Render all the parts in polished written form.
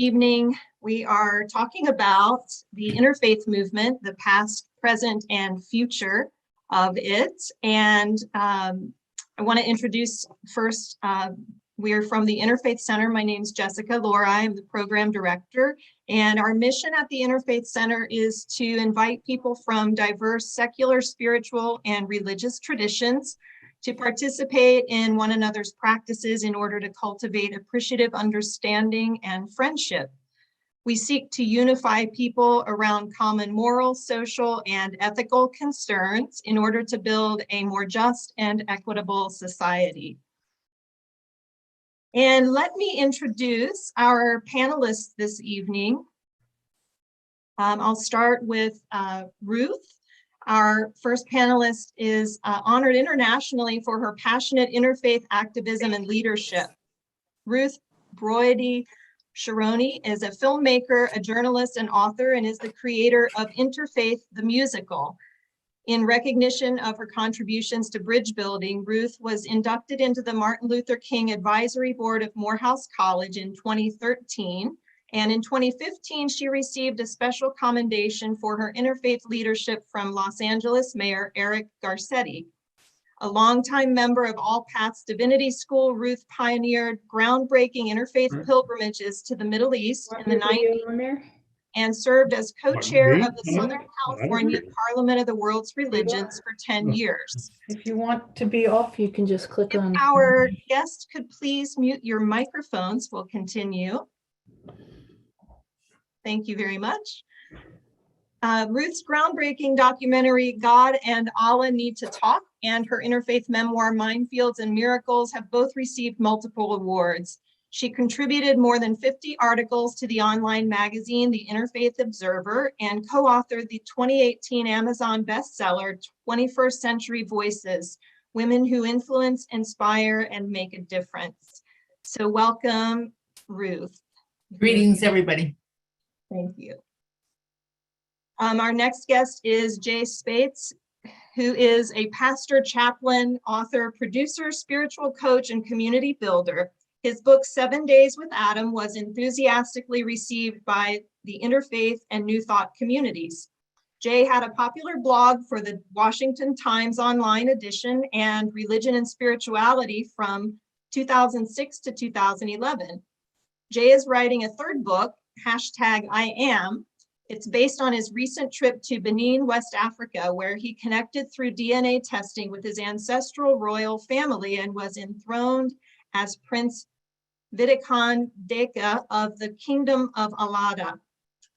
evening, we are talking about the interfaith movement, the past, present, and future of it. And I want to introduce first, we're from the Interfaith Center. My name is Jessica Laura. I'm the program director. And our mission at the Interfaith Center is to invite people from diverse secular, spiritual, and religious traditions to participate in one another's practices in order to cultivate appreciative understanding and friendship. We seek to unify people around common moral, social, and ethical concerns in order to build a more just and equitable society. And let me introduce our panelists this evening. I'll start with Ruth. Our first panelist is honored internationally for her passionate interfaith activism and leadership. Ruth Broyde Sharone is a filmmaker, a journalist, and author, and is the creator of Interfaith the Musical. In recognition of her contributions to bridge building, Ruth was inducted into the Martin Luther King Advisory Board of Morehouse College in 2013. And in 2015, she received a special commendation for her interfaith leadership from Los Angeles Mayor Eric Garcetti. A longtime member of All Paths Divinity School, Ruth pioneered groundbreaking interfaith pilgrimages to the Middle East in the 90s and served as co-chair of the Southern California Parliament of the World's Religions for 10 years. If you want to be off, you can just click on. If our guest could please mute your microphones, we'll continue. Thank you very much. Ruth's groundbreaking documentary, God and Allah Need to Talk, and her interfaith memoir, Minefields and Miracles, have both received multiple awards. She contributed more than 50 articles to the online magazine, The Interfaith Observer, and co-authored the 2018 Amazon bestseller, 21st Century Voices, Women Who Influence, Inspire, and Make a Difference. So welcome, Ruth. Greetings, everybody. Thank you. Our next guest is Jay Speights, who is a pastor, chaplain, author, producer, spiritual coach, and community builder. His book, 7 Days with Adam, was enthusiastically received by the Interfaith and New Thought communities. Jay had a popular blog for the Washington Times online edition and Religion and Spirituality from 2006 to 2011. Jay is writing a third book, #IAM. It's based on his recent trip to Benin, West Africa, where he connected through DNA testing with his ancestral royal family and was enthroned as Prince Vidikan Deka of the Kingdom of Alada.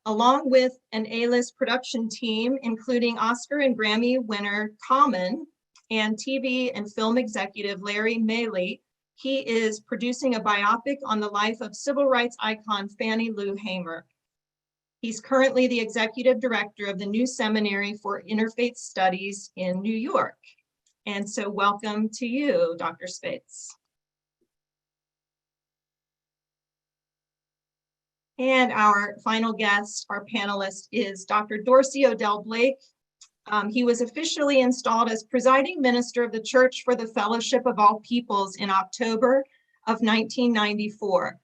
Along with an A-list production team, including Oscar and Grammy winner Common and TV and film executive Larry Maley, he is producing a biopic on the life of civil rights icon Fannie Lou Hamer. He's currently the executive director of the new Seminary for Interfaith Studies in New York. And so welcome to you, Dr. Speights. And our final guest, our panelist, is Dr. Dorsey Odell Blake. He was officially installed as presiding minister of the Church for the Fellowship of All Peoples in October of 1994.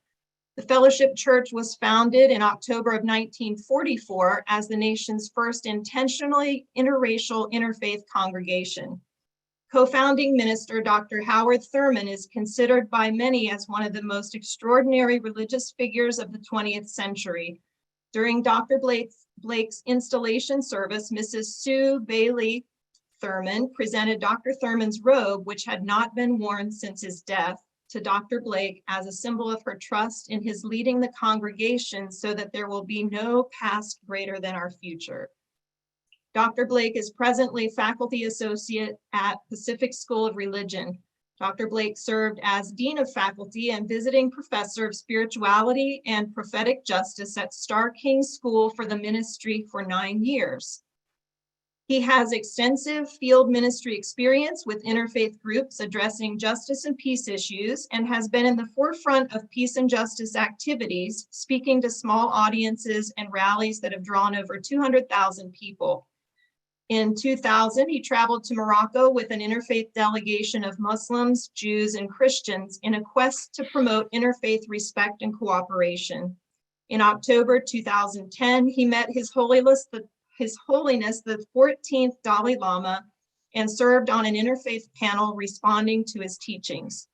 The Fellowship Church was founded in October of 1944 as the nation's first intentionally interracial interfaith congregation. Co-founding minister Dr. Howard Thurman is considered by many as one of the most extraordinary religious figures of the 20th century. During Dr. Blake's installation service, Mrs. Sue Bailey Thurman presented Dr. Thurman's robe, which had not been worn since his death, to Dr. Blake as a symbol of her trust in his leading the congregation so that there will be no past greater than our future. Dr. Blake is presently faculty associate at Pacific School of Religion. Dr. Blake served as Dean of Faculty and visiting professor of spirituality and prophetic justice at Starr King School for the Ministry for 9 years. He has extensive field ministry experience with interfaith groups addressing justice and peace issues and has been in the forefront of peace and justice activities, speaking to small audiences and rallies that have drawn over 200,000 people. In 2000, he traveled to Morocco with an interfaith delegation of Muslims, Jews, and Christians in a quest to promote interfaith respect and cooperation. In October 2010, he met His Holiness the 14th Dalai Lama and served on an interfaith panel responding to his teachings.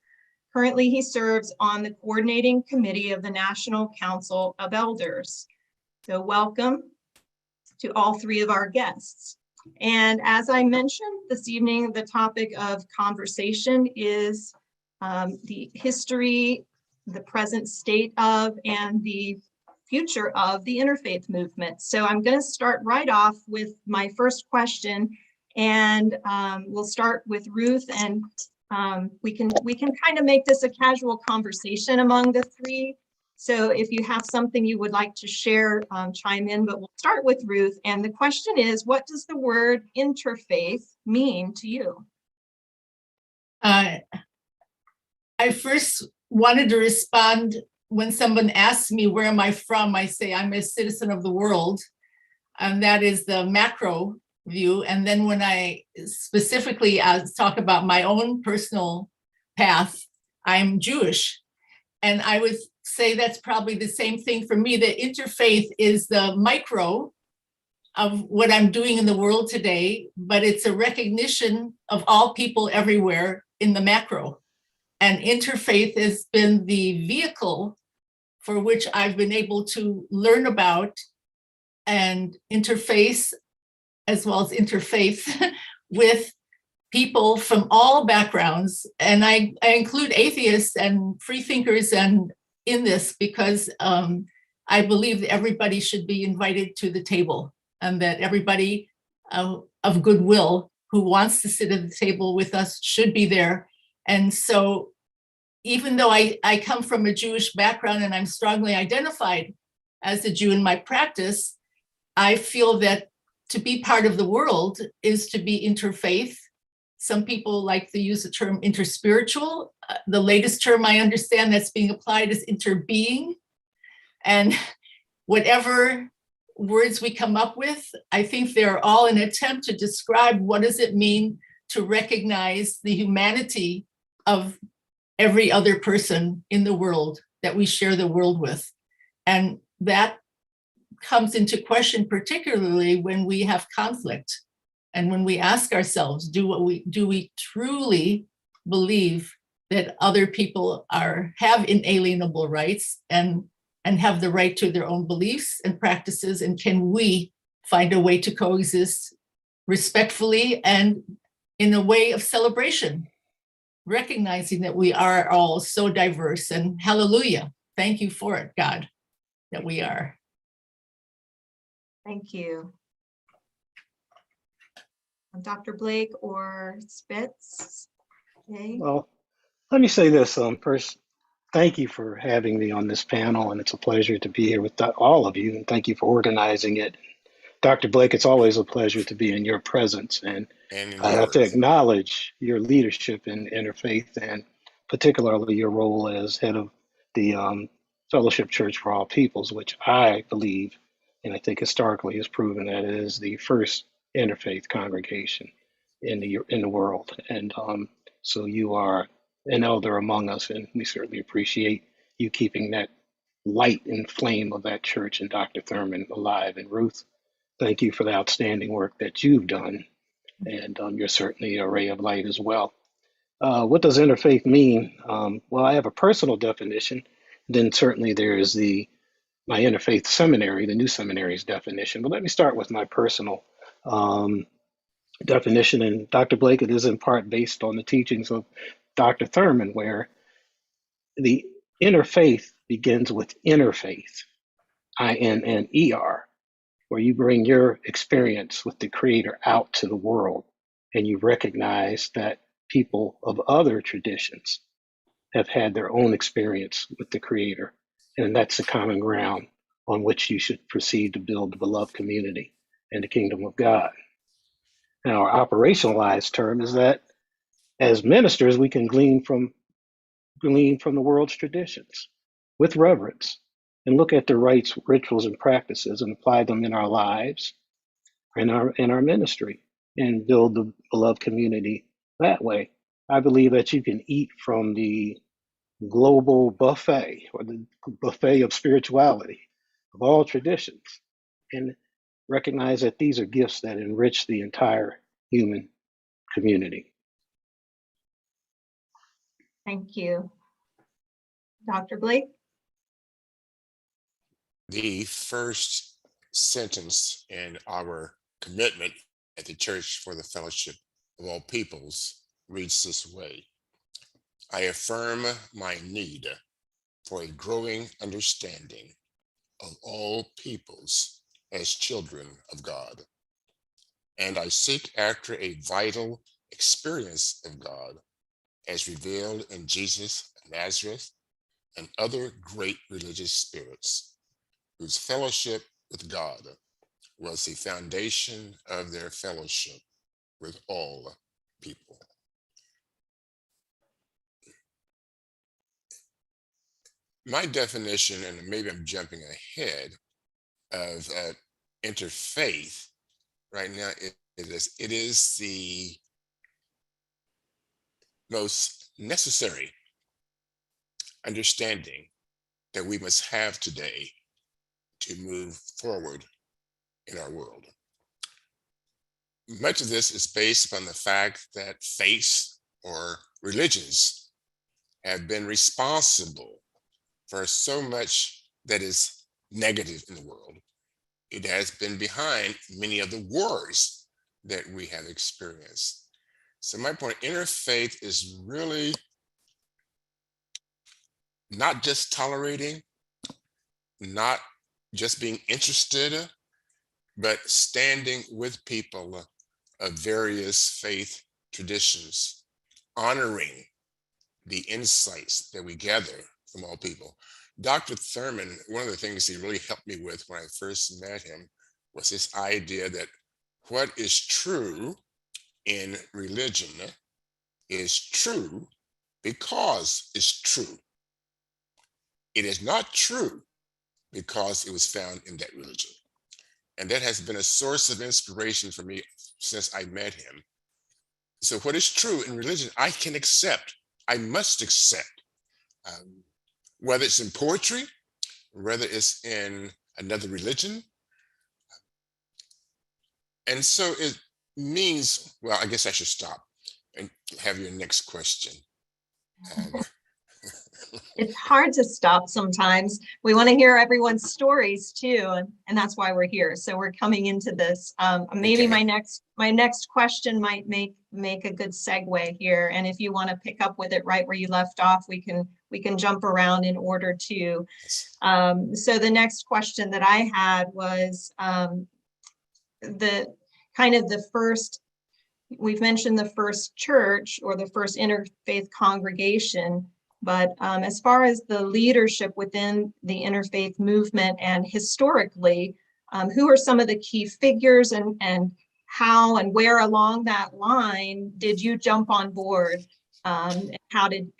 Currently, he serves on the coordinating committee of the National Council of Elders. So welcome to all three of our guests. And as I mentioned this evening, the topic of conversation is the history, the present state of, and the future of the interfaith movement. So I'm going to start right off with my first question, and we'll start with Ruth, and we can kind of make this a casual conversation among the three. So if you have something you would like to share, chime in, but we'll start with Ruth. And the question is, what does the word interfaith mean to you? I first wanted to respond when someone asks me, where am I from? I say, I'm a citizen of the world. And that is the macro view. And then when I specifically talk about my own personal path, I'm Jewish. And I would say that's probably the same thing for me. That interfaith is the micro of what I'm doing in the world today, but it's a recognition of all people everywhere in the macro. And interfaith has been the vehicle for which I've been able to learn about and interface, as well as interfaith, with people from all backgrounds. And I include atheists and free thinkers and in this because I believe that everybody should be invited to the table, and that everybody of goodwill who wants to sit at the table with us should be there. And so even though I come from a Jewish background and I'm strongly identified as a Jew in my practice, I feel that to be part of the world is to be interfaith. Some people like to use the term interspiritual. The latest term I understand that's being applied is interbeing. And whatever words we come up with, I think they're all an attempt to describe what does it mean to recognize the humanity of every other person in the world that we share the world with. And that comes into question, particularly when we have conflict and when we ask ourselves, do we truly believe that other people have inalienable rights and have the right to their own beliefs and practices, and can we find a way to coexist respectfully and in a way of celebration, recognizing that we are all so diverse, and hallelujah, thank you for it, God, that we are. Thank you. Dr. Blake or Speights? Okay. Well, let me say this. First, thank you for having me on this panel, and it's a pleasure to be here with all of you, and thank you for organizing it. Dr. Blake, it's always a pleasure to be in your presence, and I have to acknowledge your leadership in interfaith, and particularly your role as head of the Fellowship Church for All Peoples, which I believe, and I think historically has proven that it is the first interfaith congregation in the world. And so you are an elder among us, and we certainly appreciate you keeping that light and flame of that church and Dr. Thurman alive. And Ruth, thank you for the outstanding work that you've done. And you're certainly a ray of light as well. What does interfaith mean? Well, I have a personal definition. Then certainly there is my Interfaith Seminary, the new seminary's definition. But let me start with my personal definition. And Dr. Blake, it is in part based on the teachings of Dr. Thurman, where the interfaith begins with interfaith, INNER, where you bring your experience with the Creator out to the world, and you recognize that people of other traditions have had their own experience with the Creator, and that's the common ground on which you should proceed to build the beloved community and the kingdom of God. Now, our operationalized term is that as ministers, we can glean from the world's traditions with reverence and look at the rites, rituals, and practices and apply them in our lives, in our ministry, and build the beloved community that way. I believe that you can eat from the global buffet, or the buffet of spirituality, of all traditions and recognize that these are gifts that enrich the entire human community. Thank you. Dr. Blake? The first sentence in our commitment at the Church for the Fellowship of All Peoples reads this way: I affirm my need for a growing understanding of all peoples as children of God, and I seek after a vital experience of God as revealed in Jesus of Nazareth and other great religious spirits whose fellowship with God was the foundation of their fellowship with all people. My definition, and maybe I'm jumping ahead, of interfaith right now, it is the most necessary understanding that we must have today to move forward in our world. Much of this is based upon the fact that faiths or religions have been responsible for so much that is negative in the world. It has been behind many of the wars that we have experienced. So my point, interfaith is really not just tolerating, not just being interested, but standing with people of various faith traditions, honoring the insights that we gather from all people. Dr. Thurman, one of the things he really helped me with when I first met him was this idea that what is true in religion is true because it's true. It is not true because it was found in that religion. And that has been a source of inspiration for me since I met him. So what is true in religion, I can accept, I must accept, whether it's in poetry, whether it's in another religion. And so it means, well, I guess I should stop and have your next question. It's hard to stop sometimes. We want to hear everyone's stories too, and that's why we're here. So we're coming into this. Maybe Okay. my next question might make a good segue here. And if you want to pick up with it right where you left off, we can jump around in order to. So the next question that I had was we've mentioned the first church or the first interfaith congregation. But as far as the leadership within the interfaith movement and historically, who are some of the key figures and how and where along that line did you jump on board? And how did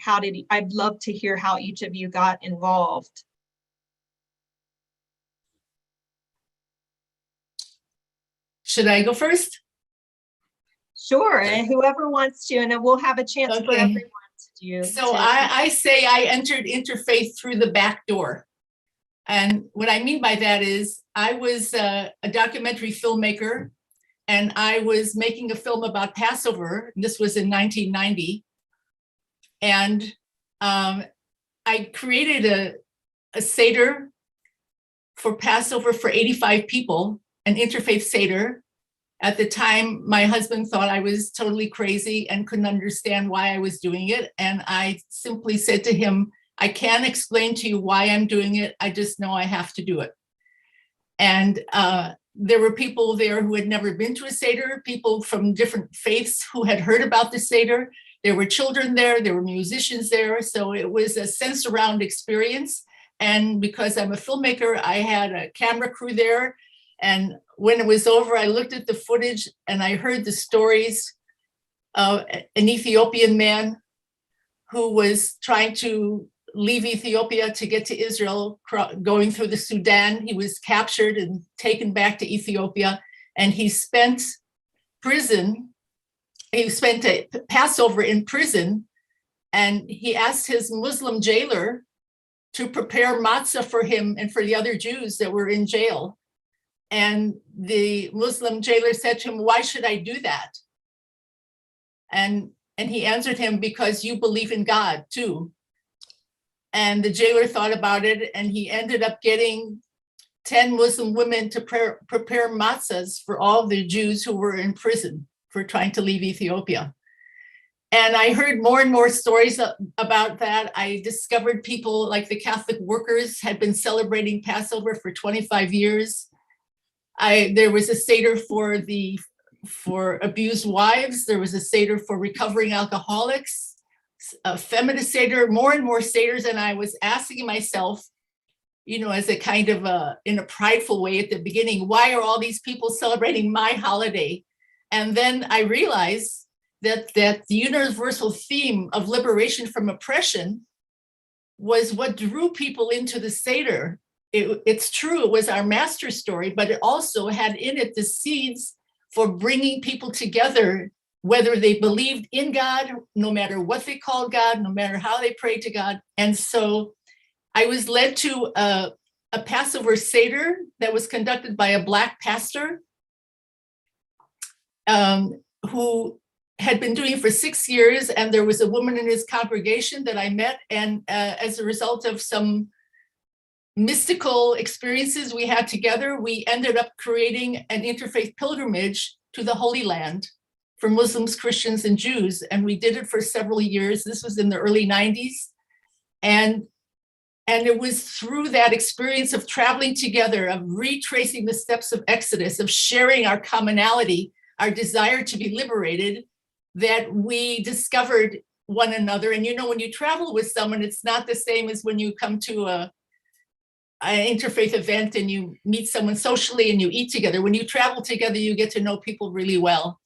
I'd love to hear how each of you got involved. Should I go first? Sure, and whoever wants to, and then we'll have a chance for Okay. everyone to. So I say I entered interfaith through the back door. And what I mean by that is I was a documentary filmmaker, and I was making a film about Passover. This was in 1990. And I created a Seder for Passover for 85 people, an Interfaith Seder. At the time, my husband thought I was totally crazy and couldn't understand why I was doing it. And I simply said to him, I can't explain to you why I'm doing it. I just know I have to do it. And there were people there who had never been to a Seder, people from different faiths who had heard about the Seder. There were children there, there were musicians there. So it was a sense around experience. And because I'm a filmmaker, I had a camera crew there. And when it was over, I looked at the footage and I heard the stories of an Ethiopian man who was trying to leave Ethiopia to get to Israel, going through the Sudan. He was captured and taken back to Ethiopia, and he spent a Passover in prison, and he asked his Muslim jailer to prepare matzah for him and for the other Jews that were in jail. And the Muslim jailer said to him, "Why should I do that?" And he answered him, "Because you believe in God too." And the jailer thought about it, and he ended up getting 10 Muslim women to prepare matzahs for all the Jews who were in prison for trying to leave Ethiopia. And I heard more and more stories about that. I discovered people like the Catholic workers had been celebrating Passover for 25 years. There was a Seder for abused wives. There was a Seder for recovering alcoholics, a feminist Seder, more and more Seders. And I was asking myself, you know, as a kind of in a prideful way at the beginning, why are all these people celebrating my holiday? And then I realized that the universal theme of liberation from oppression was what drew people into the Seder. It's true, it was our master story, but it also had in it the seeds for bringing people together, whether they believed in God, no matter what they called God, no matter how they prayed to God. And so I was led to a Passover Seder that was conducted by a Black pastor who had been doing it for 6 years. And there was a woman in his congregation that I met. And as a result of some mystical experiences we had together, we ended up creating an interfaith pilgrimage to the Holy Land for Muslims, Christians, and Jews. And we did it for several years. This was in the early 90s. And it was through that experience of traveling together, of retracing the steps of Exodus, of sharing our commonality, our desire to be liberated, that we discovered one another. And you know, when you travel with someone, it's not the same as when you come to an interfaith event and you meet someone socially and you eat together. When you travel together, you get to know people really well.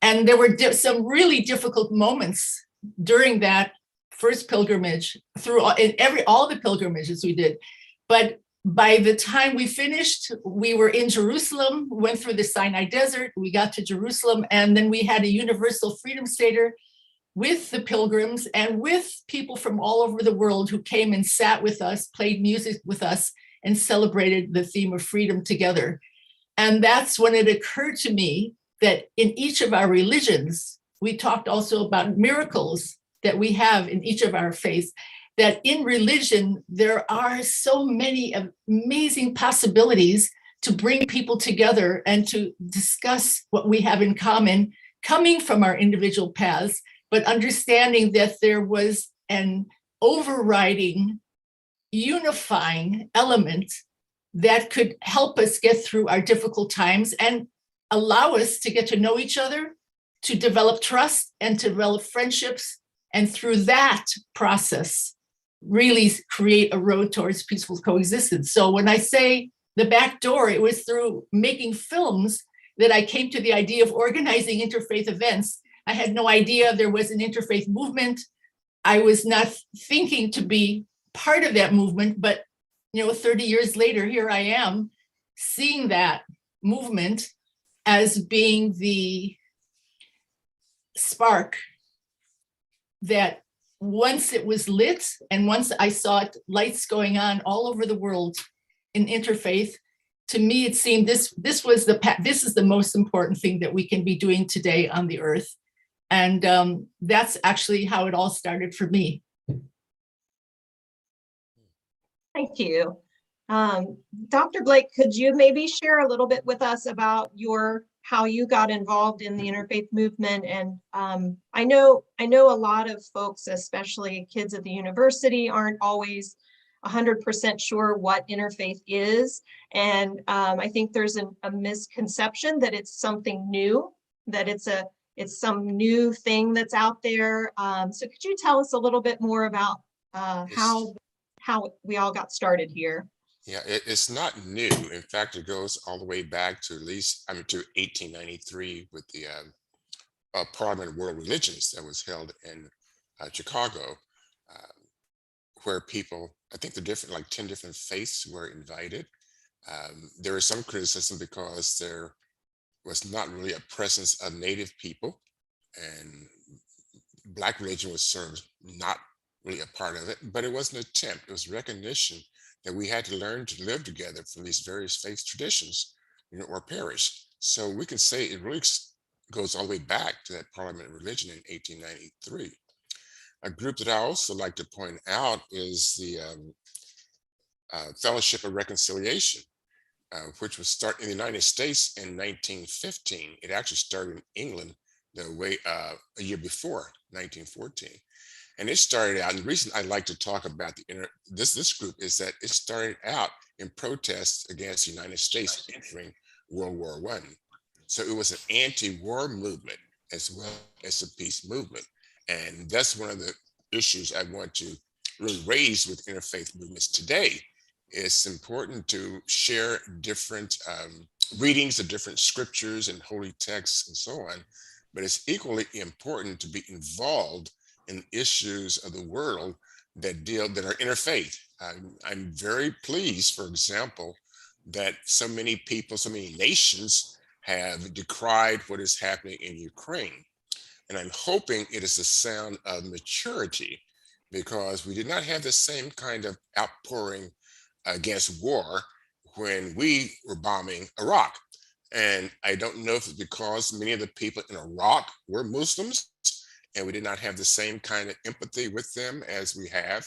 And there were some really difficult moments during that first pilgrimage, through all the pilgrimages we did. But by the time we finished, we were in Jerusalem, went through the Sinai Desert, we got to Jerusalem, and then we had a Universal Freedom Seder with the pilgrims and with people from all over the world who came and sat with us, played music with us, and celebrated the theme of freedom together. And that's when it occurred to me that in each of our religions, we talked also about miracles that we have in each of our faiths, that in religion, there are so many amazing possibilities to bring people together and to discuss what we have in common, coming from our individual paths, but understanding that there was an overriding, unifying element that could help us get through our difficult times and allow us to get to know each other, to develop trust and to develop friendships, and through that process, really create a road towards peaceful coexistence. So when I say the back door, it was through making films that I came to the idea of organizing interfaith events. I had no idea there was an interfaith movement. I was not thinking to be part of that movement, but 30 years later, here I am seeing that movement as being the spark that once it was lit and once I saw it, lights going on all over the world in interfaith, to me, it seemed this is the most important thing that we can be doing today on the earth. And that's actually how it all started for me. Thank you. Dr. Blake, could you maybe share a little bit with us about how you got involved in the interfaith movement? And I know a lot of folks, especially kids at the university, aren't always 100% sure what interfaith is. And I think there's a misconception that it's something new, that it's some new thing that's out there. So could you tell us a little bit more about how we all got started here? Yeah, it's not new. In fact, it goes all the way back to to 1893 with the Parliament of World Religions that was held in Chicago, where people, I think like 10 different faiths were invited. There was some criticism because there was not really a presence of Native people, and Black religion was served not really a part of it, but it was an attempt. It was recognition that we had to learn to live together from these various faith traditions, or perish. So we can say it really goes all the way back to that Parliament of Religion in 1893. A group that I also like to point out is the Fellowship of Reconciliation, which was started in the United States in 1915. It actually started in England a year before, 1914. And it started out, and the reason I like to talk about this group is that it started out in protests against the United States entering World War I. So it was an anti-war movement as well as a peace movement. And that's one of the issues I want to really raise with interfaith movements today. It's important to share different readings of different scriptures and holy texts and so on, but it's equally important to be involved in issues of the world that are interfaith. I'm very pleased, for example, that so many people, so many nations have decried what is happening in Ukraine. And I'm hoping it is a sound of maturity, because we did not have the same kind of outpouring against war when we were bombing Iraq. And I don't know if it's because many of the people in Iraq were Muslims and we did not have the same kind of empathy with them as we have.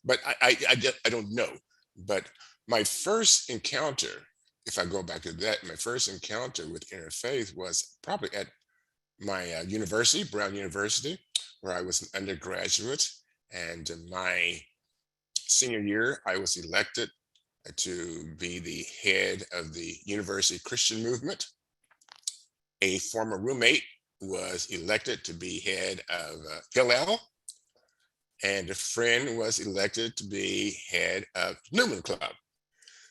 But I don't know. But my first encounter, if I go back to that, my first encounter with interfaith was probably at my university, Brown University, where I was an undergraduate. And my senior year, I was elected to be the head of the University Christian Movement. A former roommate was elected to be head of Hillel, and a friend was elected to be head of Newman Club.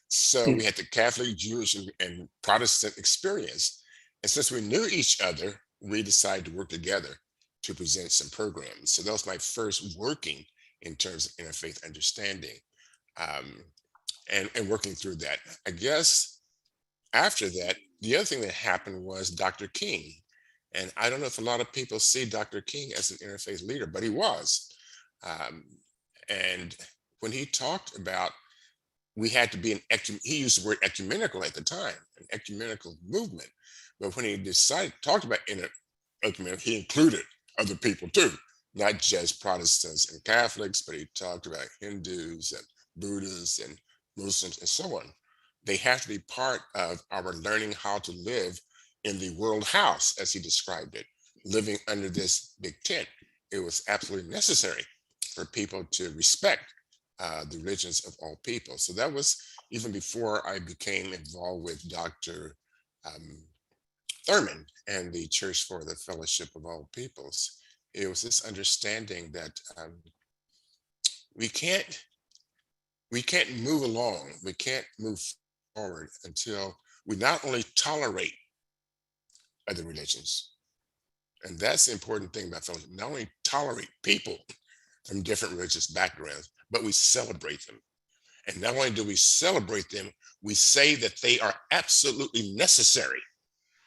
So we had the Catholic, Jewish, and Protestant experience. And since we knew each other, we decided to work together to present some programs. So that was my first working in terms of interfaith understanding, and working through that. I guess after that, the other thing that happened was Dr. King. And I don't know if a lot of people see Dr. King as an interfaith leader, but he was. And when he talked about we had to be he used the word ecumenical at the time, an ecumenical movement. But when he talked about ecumenical, he included other people too, not just Protestants and Catholics, but he talked about Hindus and Buddhists and Muslims and so on. They have to be part of our learning how to live in the world house, as he described it, living under this big tent. It was absolutely necessary for people to respect the religions of all people. So that was even before I became involved with Dr. Thurman and the Church for the Fellowship of All Peoples. It was this understanding that we can't move along, we can't move forward until we not only tolerate other religions, and that's the important thing about fellowship, not only tolerate people from different religious backgrounds, but we celebrate them. And not only do we celebrate them, we say that they are absolutely necessary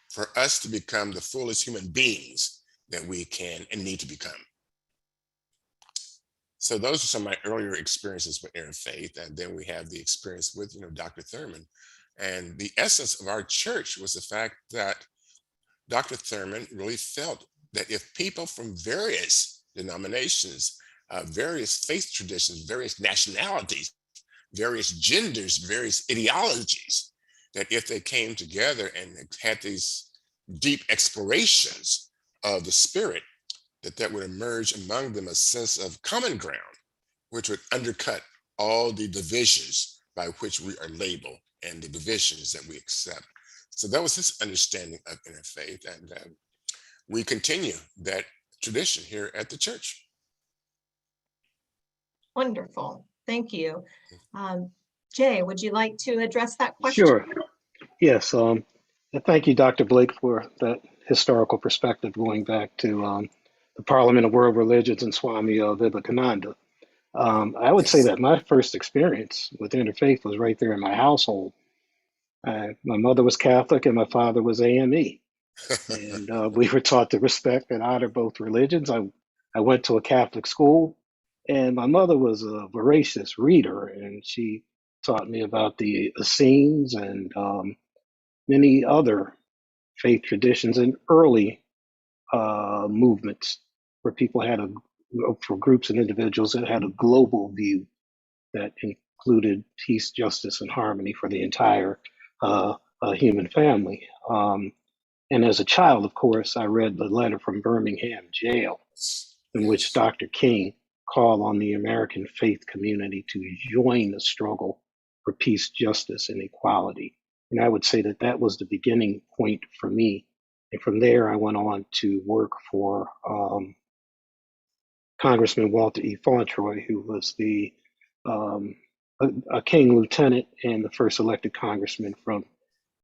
for us to become the fullest human beings that we can and need to become. So those are some of my earlier experiences with interfaith. And then we have the experience with, Dr. Thurman. And the essence of our church was the fact that Dr. Thurman really felt that if people from various denominations, various faith traditions, various nationalities, various genders, various ideologies, that if they came together and had these deep explorations of the spirit, that would emerge among them a sense of common ground, which would undercut all the divisions by which we are labeled and the divisions that we accept. So that was his understanding of interfaith, and we continue that tradition here at the church. Wonderful. Thank you. Jay, would you like to address that question? Sure. Yes. And thank you, Dr. Blake, for that historical perspective going back to the Parliament of World Religions and Swami Vivekananda. I would say that my first experience with interfaith was right there in my household. My mother was Catholic and my father was AME. And we were taught to respect and honor both religions. I went to a Catholic school. And my mother was a voracious reader, and she taught me about the Essenes and many other faith traditions and early movements where people had for groups and individuals that had a global view that included peace, justice, and harmony for the entire human family. And as a child, of course, I read the letter from Birmingham jail in which Dr. King called on the American faith community to join the struggle for peace, justice, and equality. And I would say that that was the beginning point for me. And from there, I went on to work for Congressman Walter E. Fauntroy, who was a King lieutenant and the first elected congressman from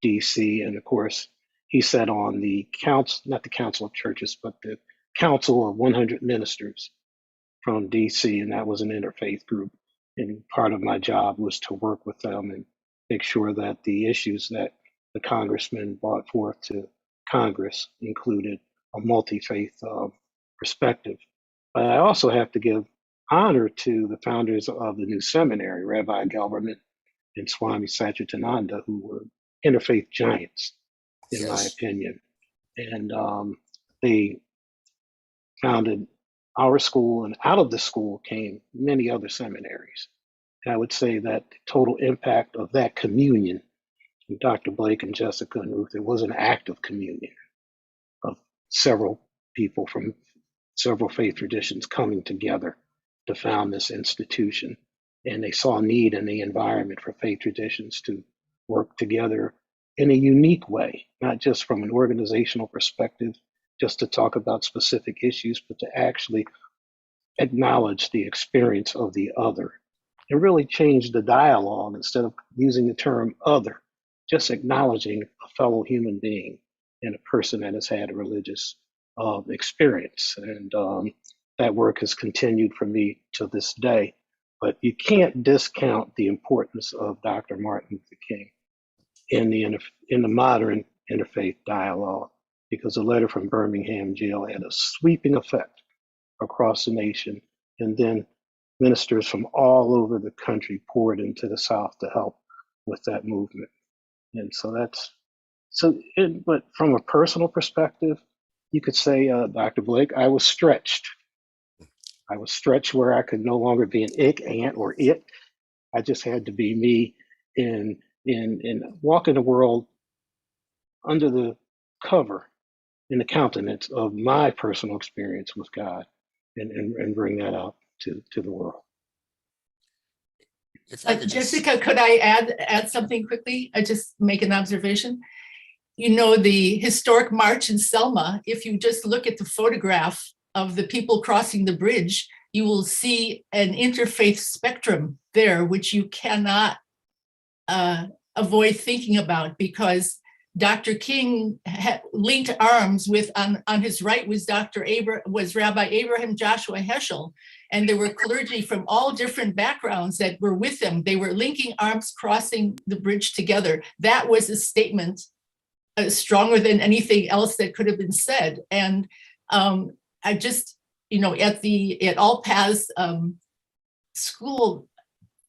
DC. And of course, he sat on the council, not the Council of Churches, but the Council of 100 Ministers from DC, and that was an interfaith group. And part of my job was to work with them and make sure that the issues that the congressman brought forth to Congress included a multi-faith perspective. But I also have to give honor to the founders of the new seminary, Rabbi Gelberman and Swami Satchidananda, who were interfaith giants, in my opinion. And they founded our school, and out of the school came many other seminaries. And I would say that the total impact of that communion, Dr. Blake and Jessica and Ruth, it was an act of communion of several people from several faith traditions coming together to found this institution. And they saw a need in the environment for faith traditions to work together in a unique way, not just from an organizational perspective, just to talk about specific issues, but to actually acknowledge the experience of the other and really change the dialogue instead of using the term other, just acknowledging a fellow human being and a person that has had a religious experience. And that work has continued for me to this day. But you can't discount the importance of Dr. Martin Luther King in the modern interfaith dialogue, because a letter from Birmingham jail had a sweeping effect across the nation. And then ministers from all over the country poured into the South to help with that movement. And so but from a personal perspective, you could say, Dr. Blake, I was stretched. I was stretched where I could no longer be an ick, ant, or it. I just had to be me and walk in the world under the cover, in the countenance of my personal experience with God, and bring that out to the world. If I could Jessica, could I add something quickly? I just make an observation. You know, the historic march in Selma, if you just look at the photograph of the people crossing the bridge, you will see an interfaith spectrum there, which you cannot avoid thinking about, because Dr. King linked arms with, on his right was Rabbi Abraham Joshua Heschel, and there were clergy from all different backgrounds that were with them. They were linking arms, crossing the bridge together. That was a statement stronger than anything else that could have been said. And I just, at All Paths School,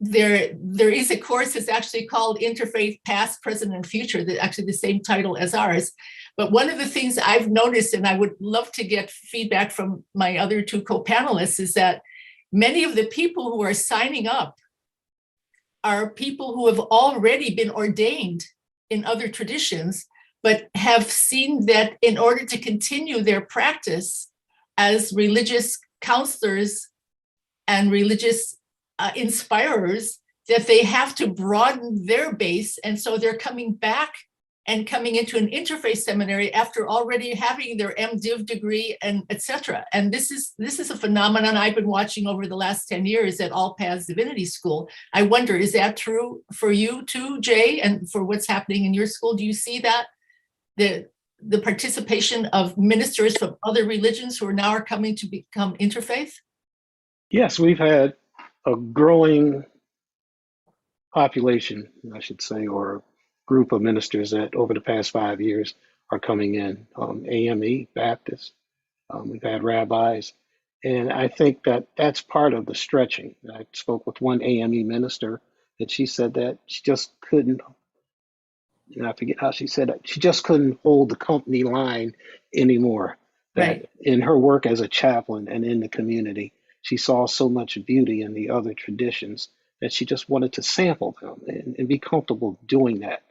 there is a course that's actually called Interfaith Past, Present, and Future, that actually the same title as ours. But one of the things I've noticed, and I would love to get feedback from my other two co-panelists, is that many of the people who are signing up are people who have already been ordained in other traditions, but have seen that in order to continue their practice as religious counselors and religious inspirers, that they have to broaden their base. And so they're coming back and coming into an interfaith seminary after already having their MDiv degree and et cetera. And this is a phenomenon I've been watching over the last 10 years at All Paths Divinity School. I wonder, is that true for you too, Jay, and for what's happening in your school? Do you see that, the participation of ministers from other religions who are now coming to become interfaith? Yes, we've had a growing population, I should say, or group of ministers that over the past 5 years are coming in. AME, Baptist, we've had rabbis, And I think that that's part of the stretching. I spoke with one AME minister, and she said that she just couldn't, and I forget how she said it, she just couldn't hold the company line anymore. Right. That in her work as a chaplain and in the community, she saw so much beauty in the other traditions that she just wanted to sample them and be comfortable doing that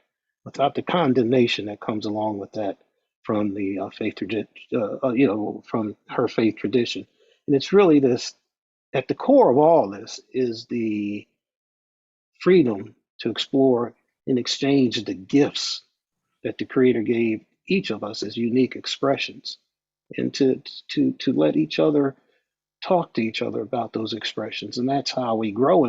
without the condemnation that comes along with that from the faith tradition, from her faith tradition. And it's really this, at the core of all this is the freedom to explore and exchange the gifts that the Creator gave each of us as unique expressions, and to let each other talk to each other about those expressions, and that's how we grow,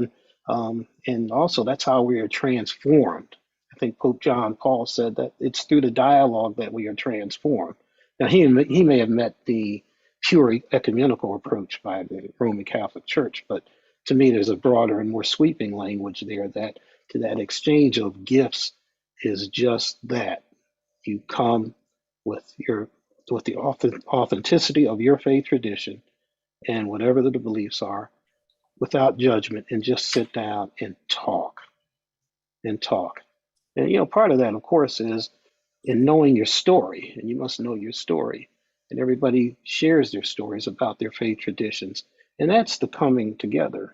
and also that's how we are transformed. I think Pope John Paul said that it's through the dialogue that we are transformed. Now he may have met the pure ecumenical approach by the Roman Catholic Church, but to me there's a broader and more sweeping language there that to that exchange of gifts is just that. You come with your with the authenticity of your faith tradition and whatever the beliefs are without judgment, and just sit down and talk and talk. And part of that, of course, is in knowing your story, and you must know your story. And everybody shares their stories about their faith traditions, and that's the coming together.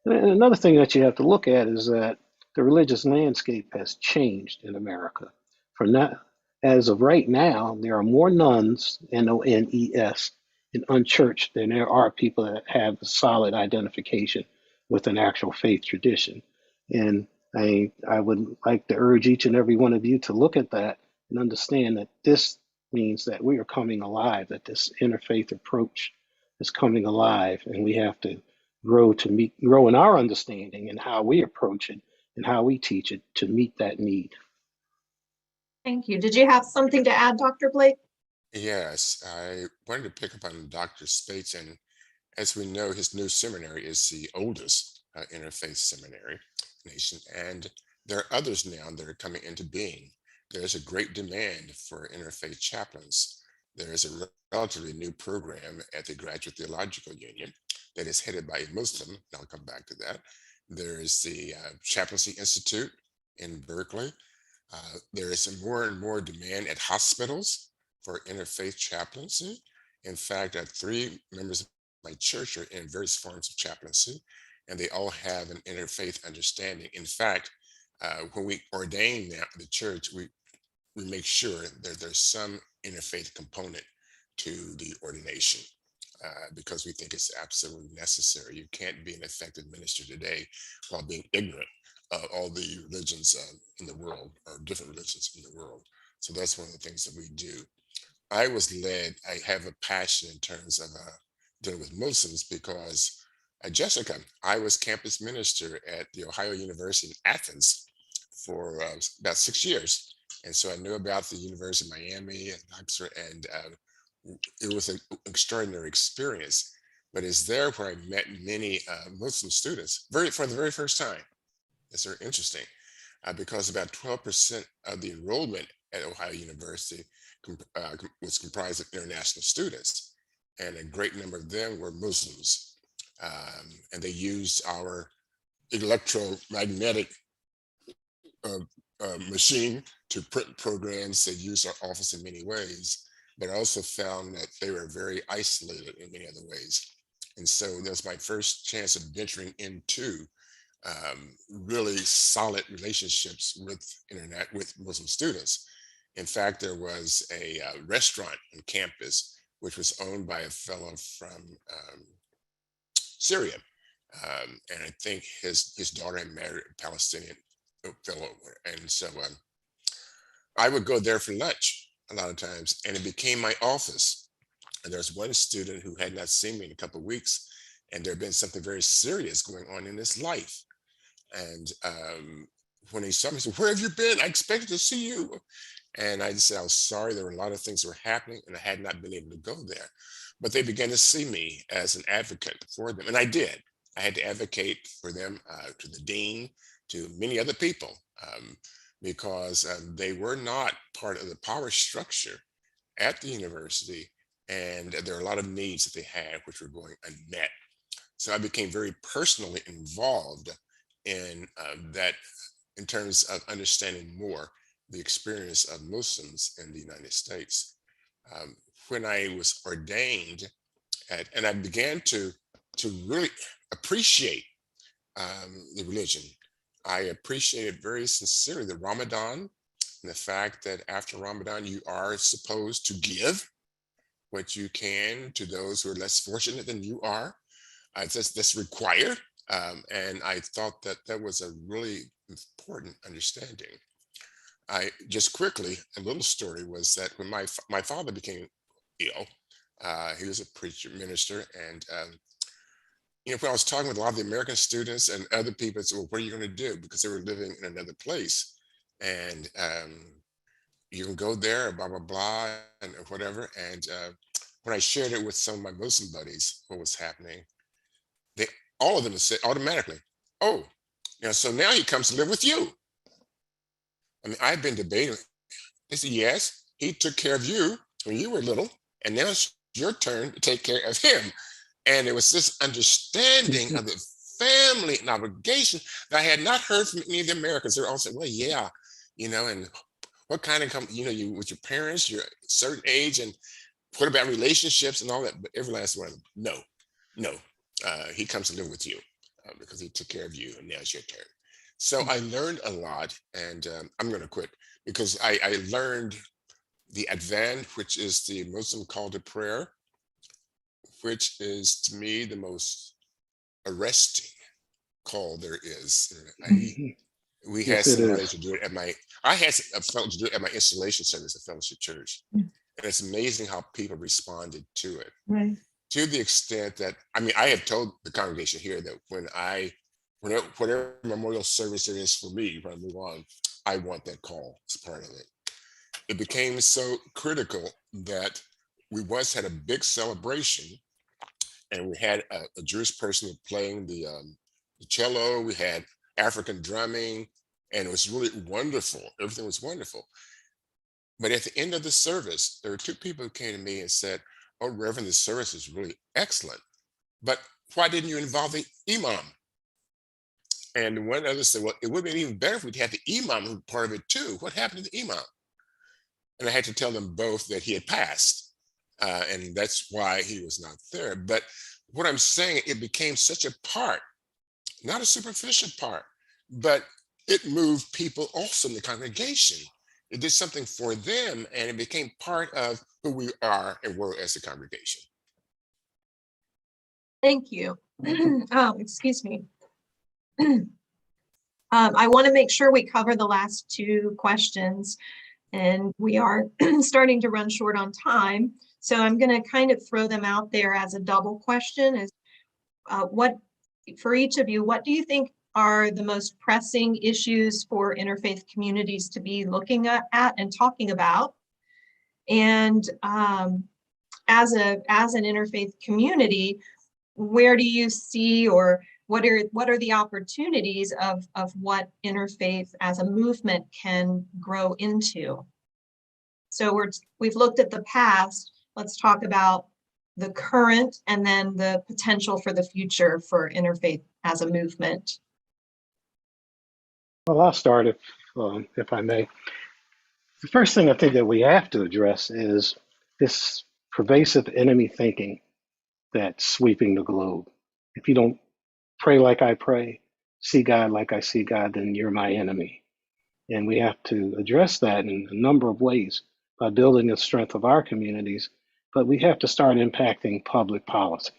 And another thing that you have to look at is that the religious landscape has changed in America. For now, as of right now, there are more nuns, N-O-N-E-S, in unchurched than there are people that have a solid identification with an actual faith tradition. And I would like to urge each and every one of you to look at that and understand that this means that we are coming alive, that this interfaith approach is coming alive, and we have to grow in our understanding and how we approach it and how we teach it to meet that need. Thank you. Did you have something to add, Dr. Blake? Yes, I wanted to pick up on Dr. Speights, and as we know, his new seminary is the oldest interfaith seminary nation, and there are others now that are coming into being. There's a great demand for interfaith chaplains. There is a relatively new program at the Graduate Theological Union that is headed by a Muslim, and I'll come back to that. There is the Chaplaincy Institute in Berkeley. There is more and more demand at hospitals for interfaith chaplaincy. In fact, 3 members of my church are in various forms of chaplaincy, and they all have an interfaith understanding. In fact, when we ordain now the church, we make sure that there's some interfaith component to the ordination because we think it's absolutely necessary. You can't be an effective minister today while being ignorant of all the religions in the world, or different religions in the world. So that's one of the things that we do. I have a passion in terms of dealing with Muslims because Jessica, I was campus minister at the Ohio University in Athens for about 6 years. And so I knew about the University of Miami and Oxford, and it was an extraordinary experience. But it's there where I met many Muslim students for the very first time. It's very interesting because about 12% of the enrollment at Ohio University was comprised of international students, and a great number of them were Muslims. And they used our electromagnetic machine to print programs. They used our office in many ways, but I also found that they were very isolated in many other ways. And so that was my first chance of venturing into really solid relationships with Muslim students. In fact, there was a restaurant on campus which was owned by a fellow from Syria, and I think his daughter had married a Palestinian fellow, and so I would go there for lunch a lot of times, and it became my office. And there's one student who had not seen me in a couple of weeks, and there had been something very serious going on in his life. And when he saw me, he said, "Where have you been? I expected to see you." And I said, "I was sorry. There were a lot of things that were happening, and I had not been able to go there." But they began to see me as an advocate for them. And I did. I had to advocate for them to the dean, to many other people, because they were not part of the power structure at the university And there are a lot of needs that they had which were going unmet. So I became very personally involved in that, in terms of understanding more the experience of Muslims in the United States. When I was ordained, and I began to really appreciate the religion. I appreciated very sincerely the Ramadan and the fact that after Ramadan, you are supposed to give what you can to those who are less fortunate than you are. That's required. And I thought that that was a really important understanding. I just quickly, a little story was that when my father became ill, he was a preacher, minister, and when I was talking with a lot of the American students and other people, said, "Well, what are you going to do?" Because they were living in another place, and you can go there, blah blah blah, and whatever. And when I shared it with some of my Muslim buddies, what was happening, they all of them said automatically, "Oh, so now he comes to live with you." I mean, I've been debating. They said, "Yes, he took care of you when you were little, and now it's your turn to take care of him." And it was this understanding of the family and obligation that I had not heard from any of the Americans. They're all saying, "Well, yeah, and what kind of you with your parents, you're a certain age, and what about relationships and all that?" But every last one of them, no, he comes to live with you because he took care of you, and now it's your turn. So I learned a lot, and I'm going to quit because I learned the Adhan, which is the Muslim call to prayer, which is to me the most arresting call there is. We had Yes, it somebody is. to do it I had a fellow to do it at my installation service at Fellowship Church. And it's amazing how people responded to it. Right. To the extent that, I have told the congregation here that whatever memorial service there is for me, when I move on, I want that call as part of it. It became so critical that we once had a big celebration, and we had a Jewish person playing the cello. We had African drumming, and it was really wonderful. Everything was wonderful. But at the end of the service, there were two people who came to me and said, "Oh, Reverend, the service is really excellent, but why didn't you involve the imam?" And one other said, "Well, it would have been even better if we'd had the imam who part of it too. What happened to the imam?" And I had to tell them both that he had passed, and that's why he was not there. But what I'm saying, it became such a part, not a superficial part, but it moved people also in the congregation. It did something for them, and it became part of who we are and were as a congregation. Thank you. Excuse me. I want to make sure we cover the last two questions, and we are starting to run short on time. So I'm going to kind of throw them out there as a double question. Is for each of you, what do you think are the most pressing issues for interfaith communities to be looking at and talking about? And as an interfaith community, where do you see, or what are the opportunities of what interfaith as a movement can grow into? So we've looked at the past. Let's talk about the current and then the potential for the future for interfaith as a movement. Well, I'll start if I may. The first thing I think that we have to address is this pervasive enemy thinking that's sweeping the globe. If you don't pray like I pray, see God like I see God, then you're my enemy. And we have to address that in a number of ways by building the strength of our communities, but we have to start impacting public policy.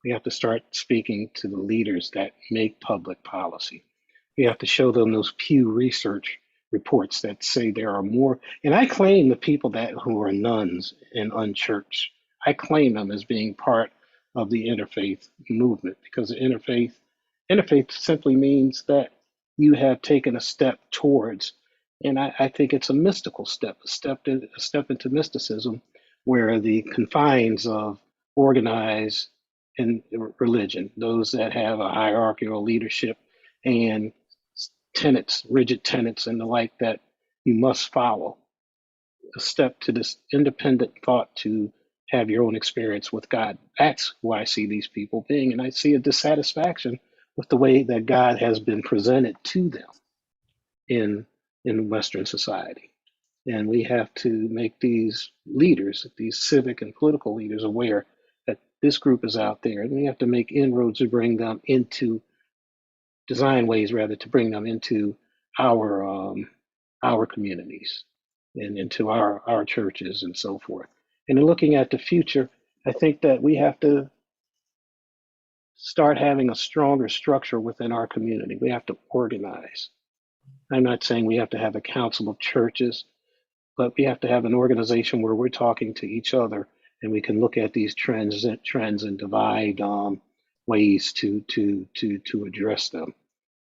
We have to start speaking to the leaders that make public policy. We have to show them those Pew Research reports that say there are more. And I claim the people who are nuns and unchurched, I claim them as being part of the interfaith movement, because the interfaith simply means that you have taken a step towards, and I think it's a mystical step, a step into mysticism, where the confines of organized and religion, those that have a hierarchical leadership and tenets, rigid tenets and the like that you must follow, a step to this independent thought to have your own experience with God. That's who I see these people being. And I see a dissatisfaction with the way that God has been presented to them in Western society. And we have to make these leaders, these civic and political leaders, aware that this group is out there, and we have to make inroads to bring them into, design ways rather, to bring them into our communities and into our churches and so forth. And in looking at the future, I think that we have to start having a stronger structure within our community. We have to organize. I'm not saying we have to have a council of churches, but we have to have an organization where we're talking to each other and we can look at these trends and divide ways to address them.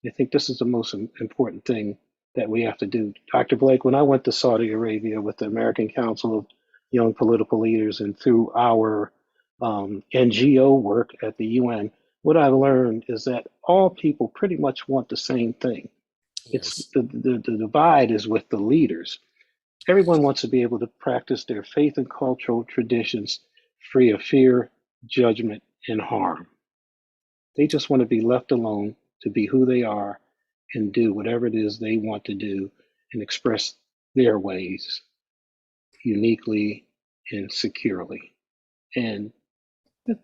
I think this is the most important thing that we have to do. Dr. Blake, when I went to Saudi Arabia with the American Council of Young Political Leaders and through our NGO work at the UN, what I learned is that all people pretty much want the same thing. It's Yes. the divide is with the leaders. Everyone wants to be able to practice their faith and cultural traditions free of fear, judgment, and harm. They just want to be left alone to be who they are and do whatever it is they want to do and express their ways uniquely and securely. And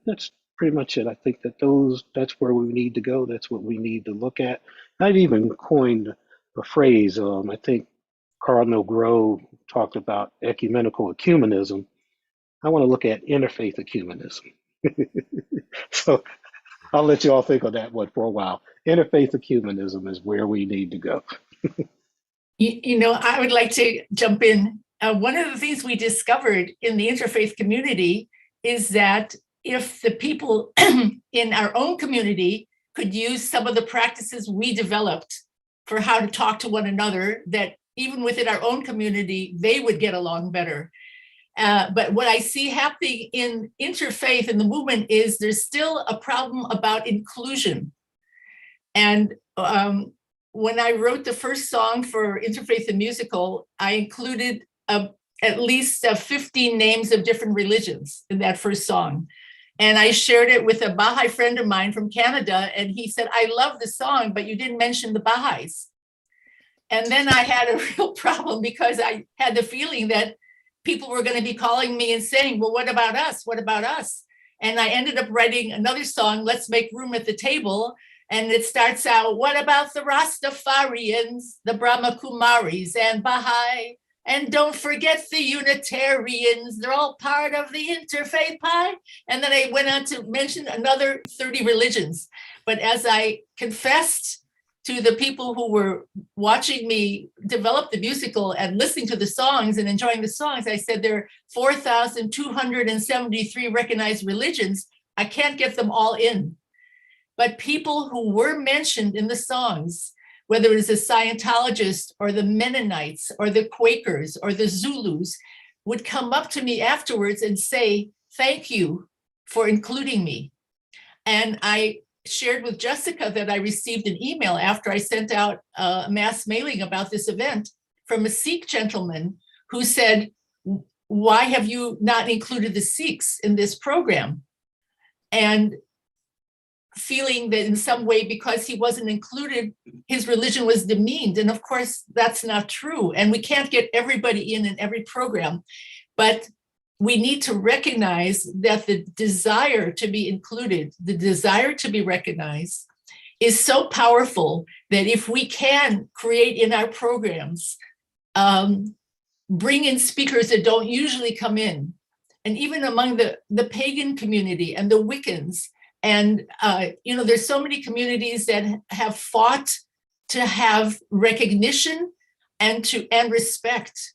that's pretty much it. I think that that's where we need to go. That's what we need to look at. I've even coined a phrase. I think Cardinal Grove talked about ecumenical ecumenism. I want to look at interfaith ecumenism. So I'll let you all think on that one for a while. Interfaith ecumenism is where we need to go. I would like to jump in. One of the things we discovered in the interfaith community is that if the people in our own community could use some of the practices we developed for how to talk to one another, that even within our own community, they would get along better. But what I see happening in interfaith and the movement is there's still a problem about inclusion. And when I wrote the first song for Interfaith the Musical, I included at least 15 names of different religions in that first song. And I shared it with a Baha'i friend of mine from Canada, and he said, I love the song, but you didn't mention the Baha'is. And then I had a real problem because I had the feeling that people were going to be calling me and saying, well, what about us? What about us? And I ended up writing another song, Let's Make Room at the Table. And it starts out, what about the Rastafarians, the Brahma Kumaris and Baha'i? And don't forget the Unitarians, they're all part of the interfaith pie. And then I went on to mention another 30 religions. But as I confessed to the people who were watching me develop the musical and listening to the songs and enjoying the songs, I said there are 4,273 recognized religions. I can't get them all in. But people who were mentioned in the songs, whether it was a Scientologist or the Mennonites or the Quakers or the Zulus, would come up to me afterwards and say, thank you for including me. And I shared with Jessica that I received an email after I sent out a mass mailing about this event from a Sikh gentleman who said, why have you not included the Sikhs in this program? And feeling that in some way, because he wasn't included, his religion was demeaned. And of course, that's not true. And we can't get everybody in every program. But we need to recognize that the desire to be included, the desire to be recognized, is so powerful that if we can create in our programs, bring in speakers that don't usually come in, and even among the pagan community and the Wiccans, and there's so many communities that have fought to have recognition and respect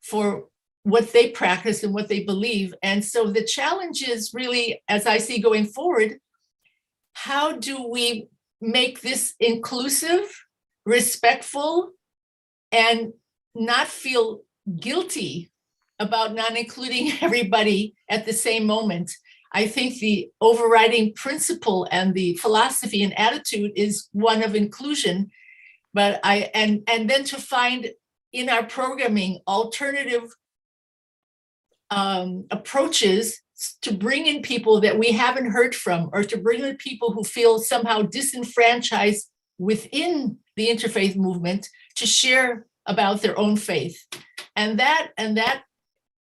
for what they practice and what they believe. And so the challenge is really, as I see going forward, how do we make this inclusive, respectful, and not feel guilty about not including everybody at the same moment? I think the overriding principle and the philosophy and attitude is one of inclusion, but and then to find in our programming alternative approaches to bring in people that we haven't heard from, or to bring in people who feel somehow disenfranchised within the interfaith movement to share about their own faith. And that,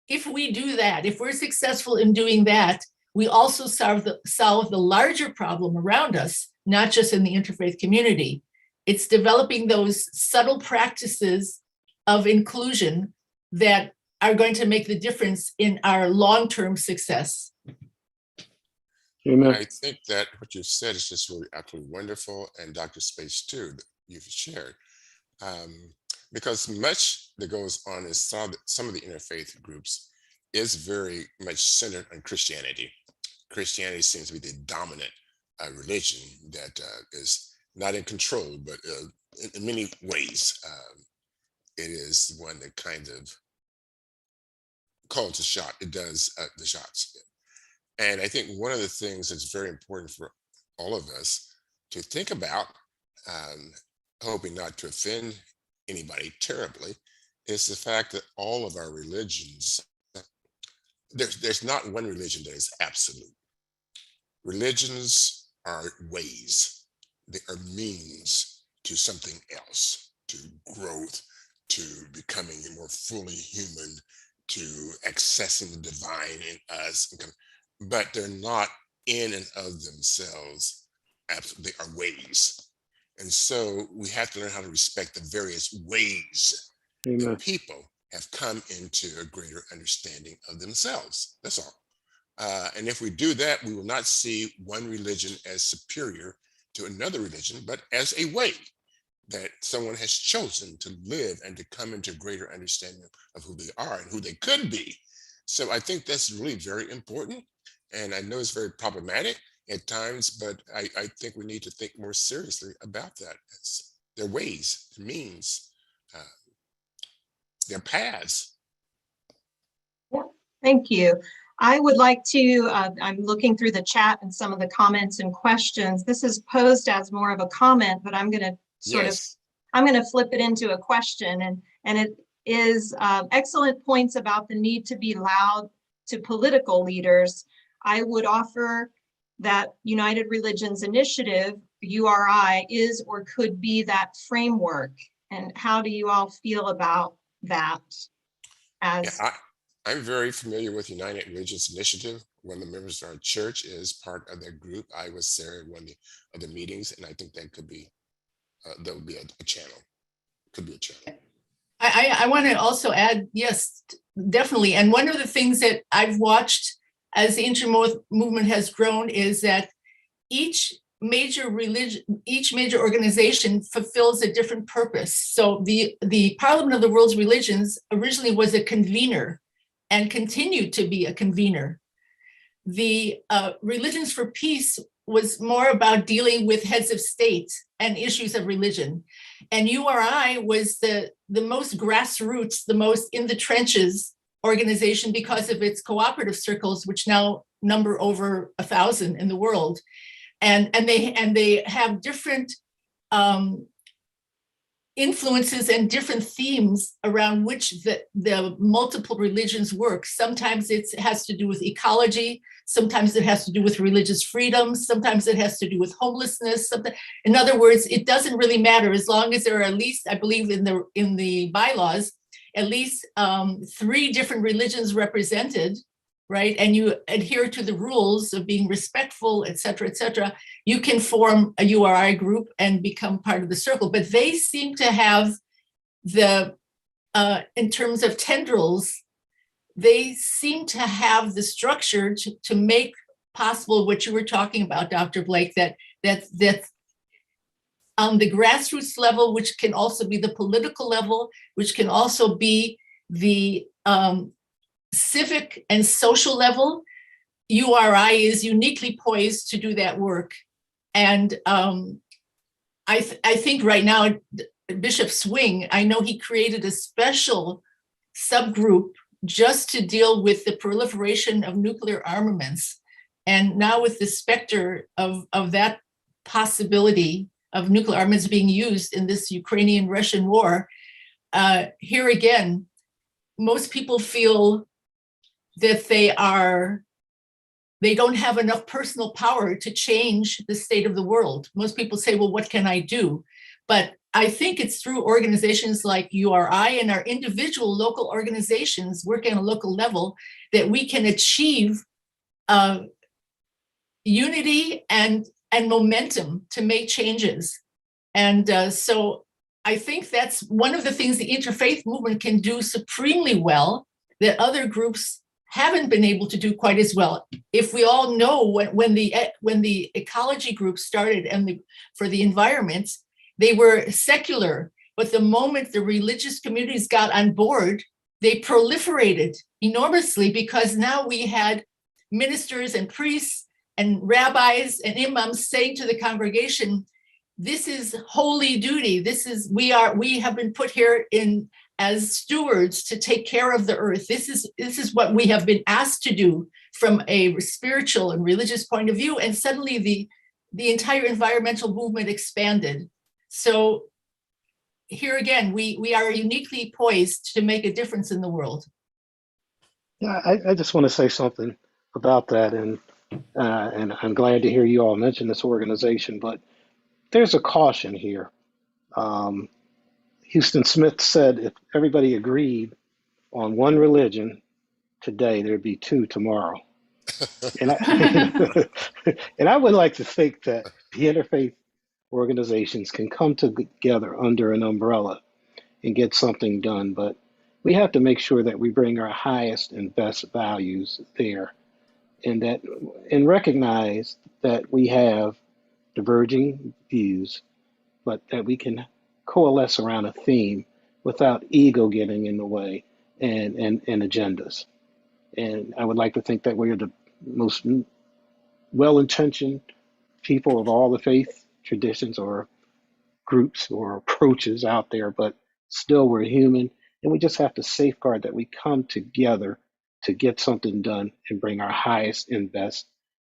if we do that, if we're successful in doing that, we also solve the larger problem around us, not just in the interfaith community. It's developing those subtle practices of inclusion that are going to make the difference in our long-term success. Amen. I think that what you've said is just really absolutely wonderful, and Dr. Speights too, that you've shared. Because much that goes on in some of the interfaith groups is very much centered on Christianity. Christianity seems to be the dominant religion that is not in control, but in many ways, it is the one that kind of calls the shot. It does the shots. And I think one of the things that's very important for all of us to think about, hoping not to offend anybody terribly, is the fact that all of our religions, there's not one religion that is absolute. Religions are ways, they are means to something else, to growth, to becoming more fully human, to accessing the divine in us. But they're not in and of themselves, absolutely, they are ways. And so we have to learn how to respect the various ways Amen. that people have come into a greater understanding of themselves. That's all. And if we do that, we will not see one religion as superior to another religion, but as a way that someone has chosen to live and to come into greater understanding of who they are and who they could be. So I think that's really very important. And I know it's very problematic at times, but I think we need to think more seriously about that. It's their ways, their means, their paths. Thank you. I would like to, I'm looking through the chat and some of the comments and questions. This is posed as more of a comment, but I'm going to I'm going to flip it into a question. And it is excellent points about the need to be loud to political leaders. I would offer that United Religions Initiative, URI, is or could be that framework. And how do you all feel about that? I'm very familiar with United Religions Initiative. One of the members of our church is part of that group. I was there at one of the meetings, and I think that could be, that would be a channel. Could be a channel. I want to also add, yes, definitely. And one of the things that I've watched as the interfaith movement has grown is that each major religion, each major organization fulfills a different purpose. So the Parliament of the World's Religions originally was a convener and continued to be a convener. The Religions for Peace was more about dealing with heads of state and issues of religion. And URI was the most grassroots, the most in the trenches organization because of its cooperative circles, which now number over 1,000 in the world. And they have different influences and different themes around which the multiple religions work. Sometimes it has to do with ecology. Sometimes it has to do with religious freedom. Sometimes it has to do with homelessness. In other words, it doesn't really matter as long as there are at least, I believe in the bylaws, at least 3 different religions represented, right? And you adhere to the rules of being respectful, et cetera, you can form a URI group and become part of the circle. But they seem to have in terms of tendrils, they seem to have the structure to make possible what you were talking about, Dr. Blake, that on the grassroots level, which can also be the political level, which can also be the civic and social level, URI is uniquely poised to do that work. And I think right now, Bishop Swing, I know he created a special subgroup just to deal with the proliferation of nuclear armaments. And now with the specter of that possibility of nuclear armaments being used in this Ukrainian-Russian war, here again, most people feel that they don't have enough personal power to change the state of the world. Most people say, well, what can I do? But I think it's through organizations like URI and our individual local organizations working on a local level that we can achieve unity and momentum to make changes. And so I think that's one of the things the interfaith movement can do supremely well that other groups haven't been able to do quite as well. If we all know when the ecology group started and for the environment, they were secular, but the moment the religious communities got on board, they proliferated enormously because now we had ministers and priests and rabbis and imams saying to the congregation, this is holy duty. We have been put here in as stewards to take care of the earth. This is what we have been asked to do from a spiritual and religious point of view. And suddenly the entire environmental movement expanded. So here again, we are uniquely poised to make a difference in the world. Yeah, I just want to say something about that, and I'm glad to hear you all mention this organization, but there's a caution here. Houston Smith said if everybody agreed on one religion today, there'd be two tomorrow. And I would like to think that the interfaith organizations can come together under an umbrella and get something done, but we have to make sure that we bring our highest and best values there, and recognize that we have diverging views, but that we can coalesce around a theme without ego getting in the way and agendas. And I would like to think that we're the most well-intentioned people of all the faith traditions or groups or approaches out there, but still we're human, and we just have to safeguard that we come together to get something done and bring our highest and best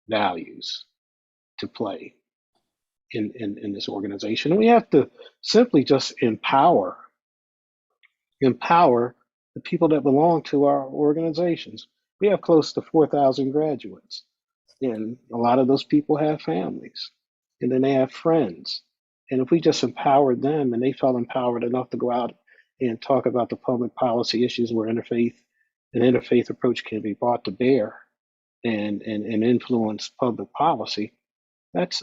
values to play in this organization. And we have to simply just empower the people that belong to our organizations. We have close to 4,000 graduates, and a lot of those people have families, and then they have friends. And if we just empowered them and they felt empowered enough to go out and talk about the public policy issues where an interfaith approach can be brought to bear and influence public policy, that's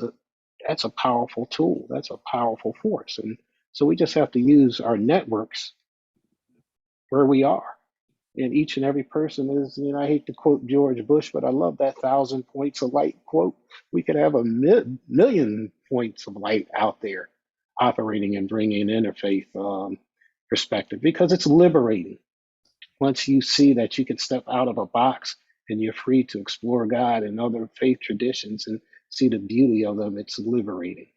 a powerful tool. That's a powerful force. And so we just have to use our networks where we are. And each and every person is, I hate to quote George Bush, but I love that 1,000 points of light quote. We could have a million points of light out there operating and bringing interfaith perspective, because it's liberating. Once you see that you can step out of a box and you're free to explore God and other faith traditions and see the beauty of them, it's liberating.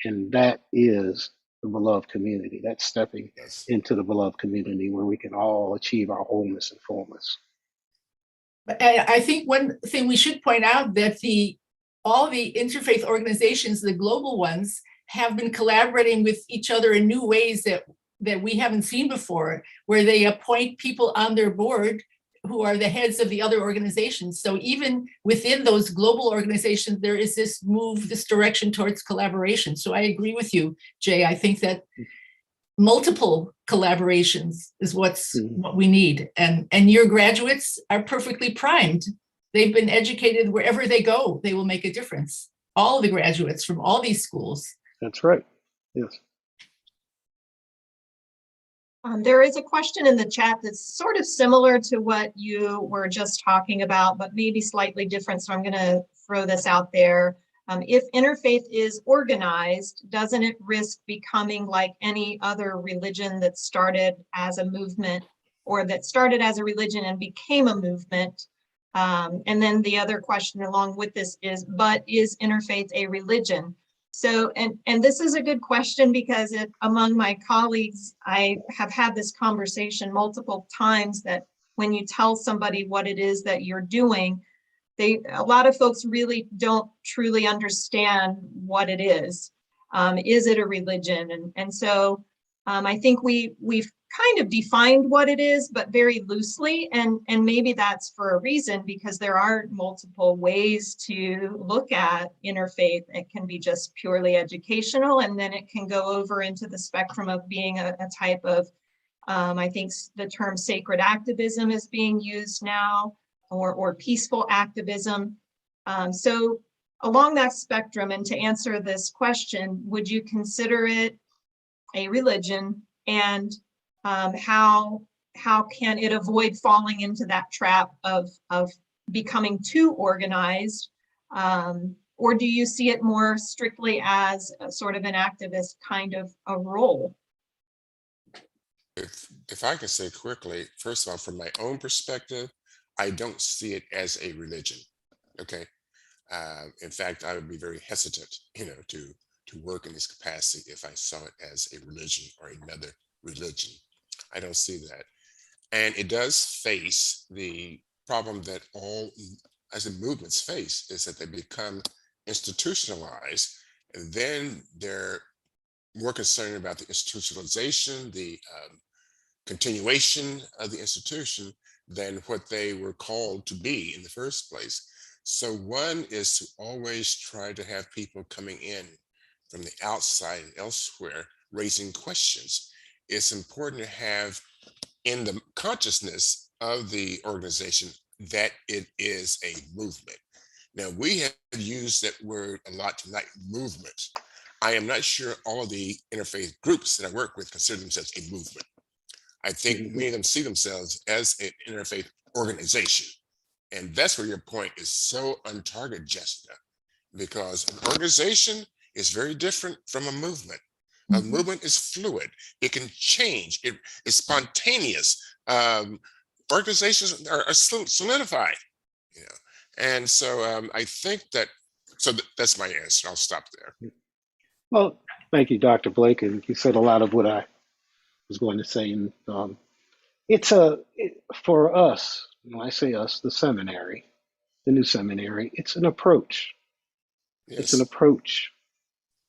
And that is the beloved community. That's stepping into the beloved community where we can all achieve our wholeness and fullness. I think one thing we should point out that all the interfaith organizations, the global ones, have been collaborating with each other in new ways that we haven't seen before, where they appoint people on their board who are the heads of the other organizations. So even within those global organizations, there is this direction towards collaboration. So I agree with you, Jay. I think that multiple collaborations is what we need. And your graduates are perfectly primed. They've been educated wherever they go, they will make a difference. All the graduates from all these schools. That's right. Yes. There is a question in the chat that's sort of similar to what you were just talking about, but maybe slightly different. So I'm going to throw this out there. If interfaith is organized, doesn't it risk becoming like any other religion that started as a movement, or that started as a religion and became a movement? And then the other question along with this is, but is interfaith a religion? So, and this is a good question, because among my colleagues, I have had this conversation multiple times, that when you tell somebody what it is that you're doing, a lot of folks really don't truly understand what it is. Is it a religion? And so I think we've kind of defined what it is, but very loosely, and maybe that's for a reason, because there are multiple ways to look at interfaith. It can be just purely educational, and then it can go over into the spectrum of being a type of, I think the term sacred activism is being used now, or peaceful activism. So along that spectrum, and to answer this question, would you consider it a religion, and how can it avoid falling into that trap of becoming too organized, or do you see it more strictly as a sort of an activist kind of a role? If I can say quickly, first of all, from my own perspective, I don't see it as a religion. Okay. In fact, I would be very hesitant, to work in this capacity if I saw it as a religion or another religion. I don't see that. And it does face the problem that all, as in movements face, is that they become institutionalized, and then they're more concerned about the institutionalization, the continuation of the institution, than what they were called to be in the first place. So one is to always try to have people coming in from the outside and elsewhere raising questions. It's important to have in the consciousness of the organization that it is a movement. Now, we have used that word a lot tonight, movement. I am not sure all of the interfaith groups that I work with consider themselves a movement. I think many of them see themselves as an interfaith organization. And that's where your point is so on target, Jessica, because an organization is very different from a movement. A movement is fluid. It can change. It is spontaneous. Organizations are solidified, And so I think that's my answer. I'll stop there. Well, thank you, Dr. Blake. And you said a lot of what I was going to say. And for us, when I say us, the seminary, the new seminary, it's an approach. Yes. It's an approach.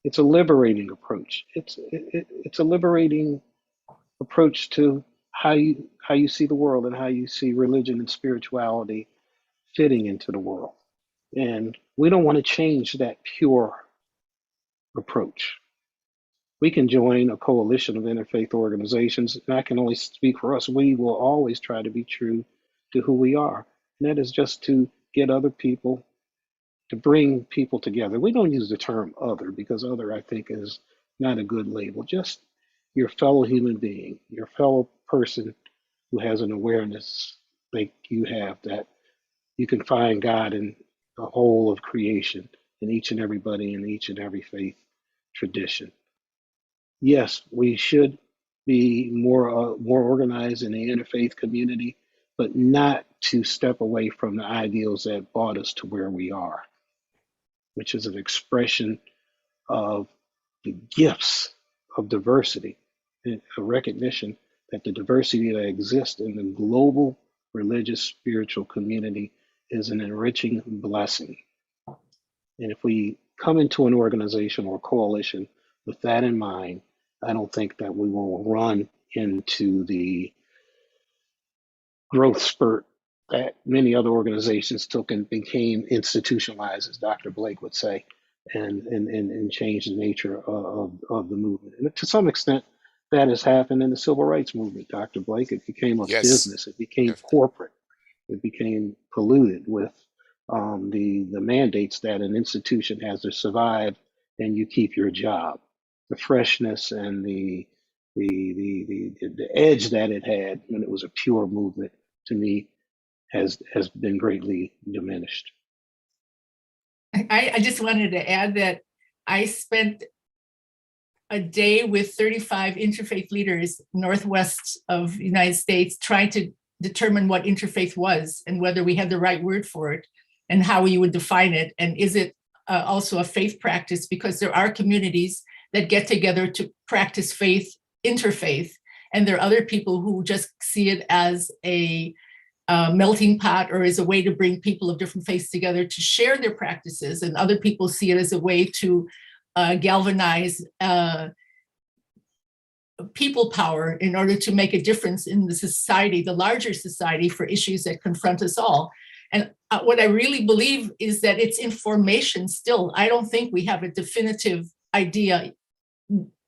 It's a liberating approach. It's a liberating approach to how you see the world and how you see religion and spirituality fitting into the world. And we don't want to change that pure approach. We can join a coalition of interfaith organizations, and I can only speak for us. We will always try to be true to who we are, and that is just to get other people, to bring people together. We don't use the term other, because other, I think, is not a good label. Just your fellow human being, your fellow person who has an awareness like you have, that you can find God in the whole of creation, in each and everybody, in each and every faith tradition. Yes, we should be more organized in the interfaith community, but not to step away from the ideals that brought us to where we are, which is an expression of the gifts of diversity, and a recognition that the diversity that exists in the global religious spiritual community is an enriching blessing. And if we come into an organization or coalition with that in mind, I don't think that we will run into the growth spurt that many other organizations took and became institutionalized, as Dr. Blake would say, and change the nature of the movement. And to some extent, that has happened in the civil rights movement, Dr. Blake. It became a business. It became corporate. It became polluted with the mandates that an institution has to survive and you keep your job. The freshness and the edge that it had when it was a pure movement, to me, has been greatly diminished. I just wanted to add that I spent a day with 35 interfaith leaders northwest of the United States trying to determine what interfaith was and whether we had the right word for it and how we would define it. And is it also a faith practice? Because there are communities that get together to practice faith, interfaith, and there are other people who just see it as a melting pot or as a way to bring people of different faiths together to share their practices, and other people see it as a way to galvanize people power in order to make a difference in the society, the larger society, for issues that confront us all. And what I really believe is that it's information still. I don't think we have a definitive idea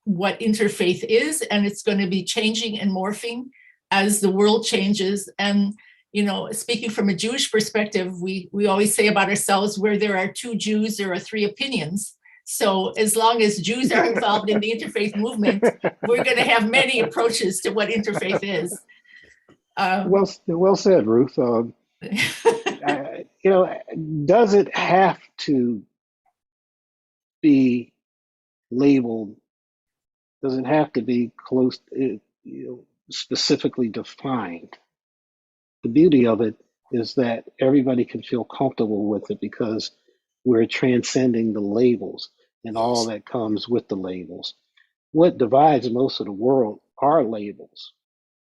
what interfaith is, and it's going to be changing and morphing as the world changes. And, you know, speaking from a Jewish perspective, we always say about ourselves, where there are two Jews, there are three opinions. So as long as Jews are involved in the interfaith movement, we're going to have many approaches to what interfaith is. Well said, Ruth. You know, does it have to be labeled? Does it have to be close, specifically defined? The beauty of it is that everybody can feel comfortable with it because we're transcending the labels and all that comes with the labels. What divides most of the world are labels,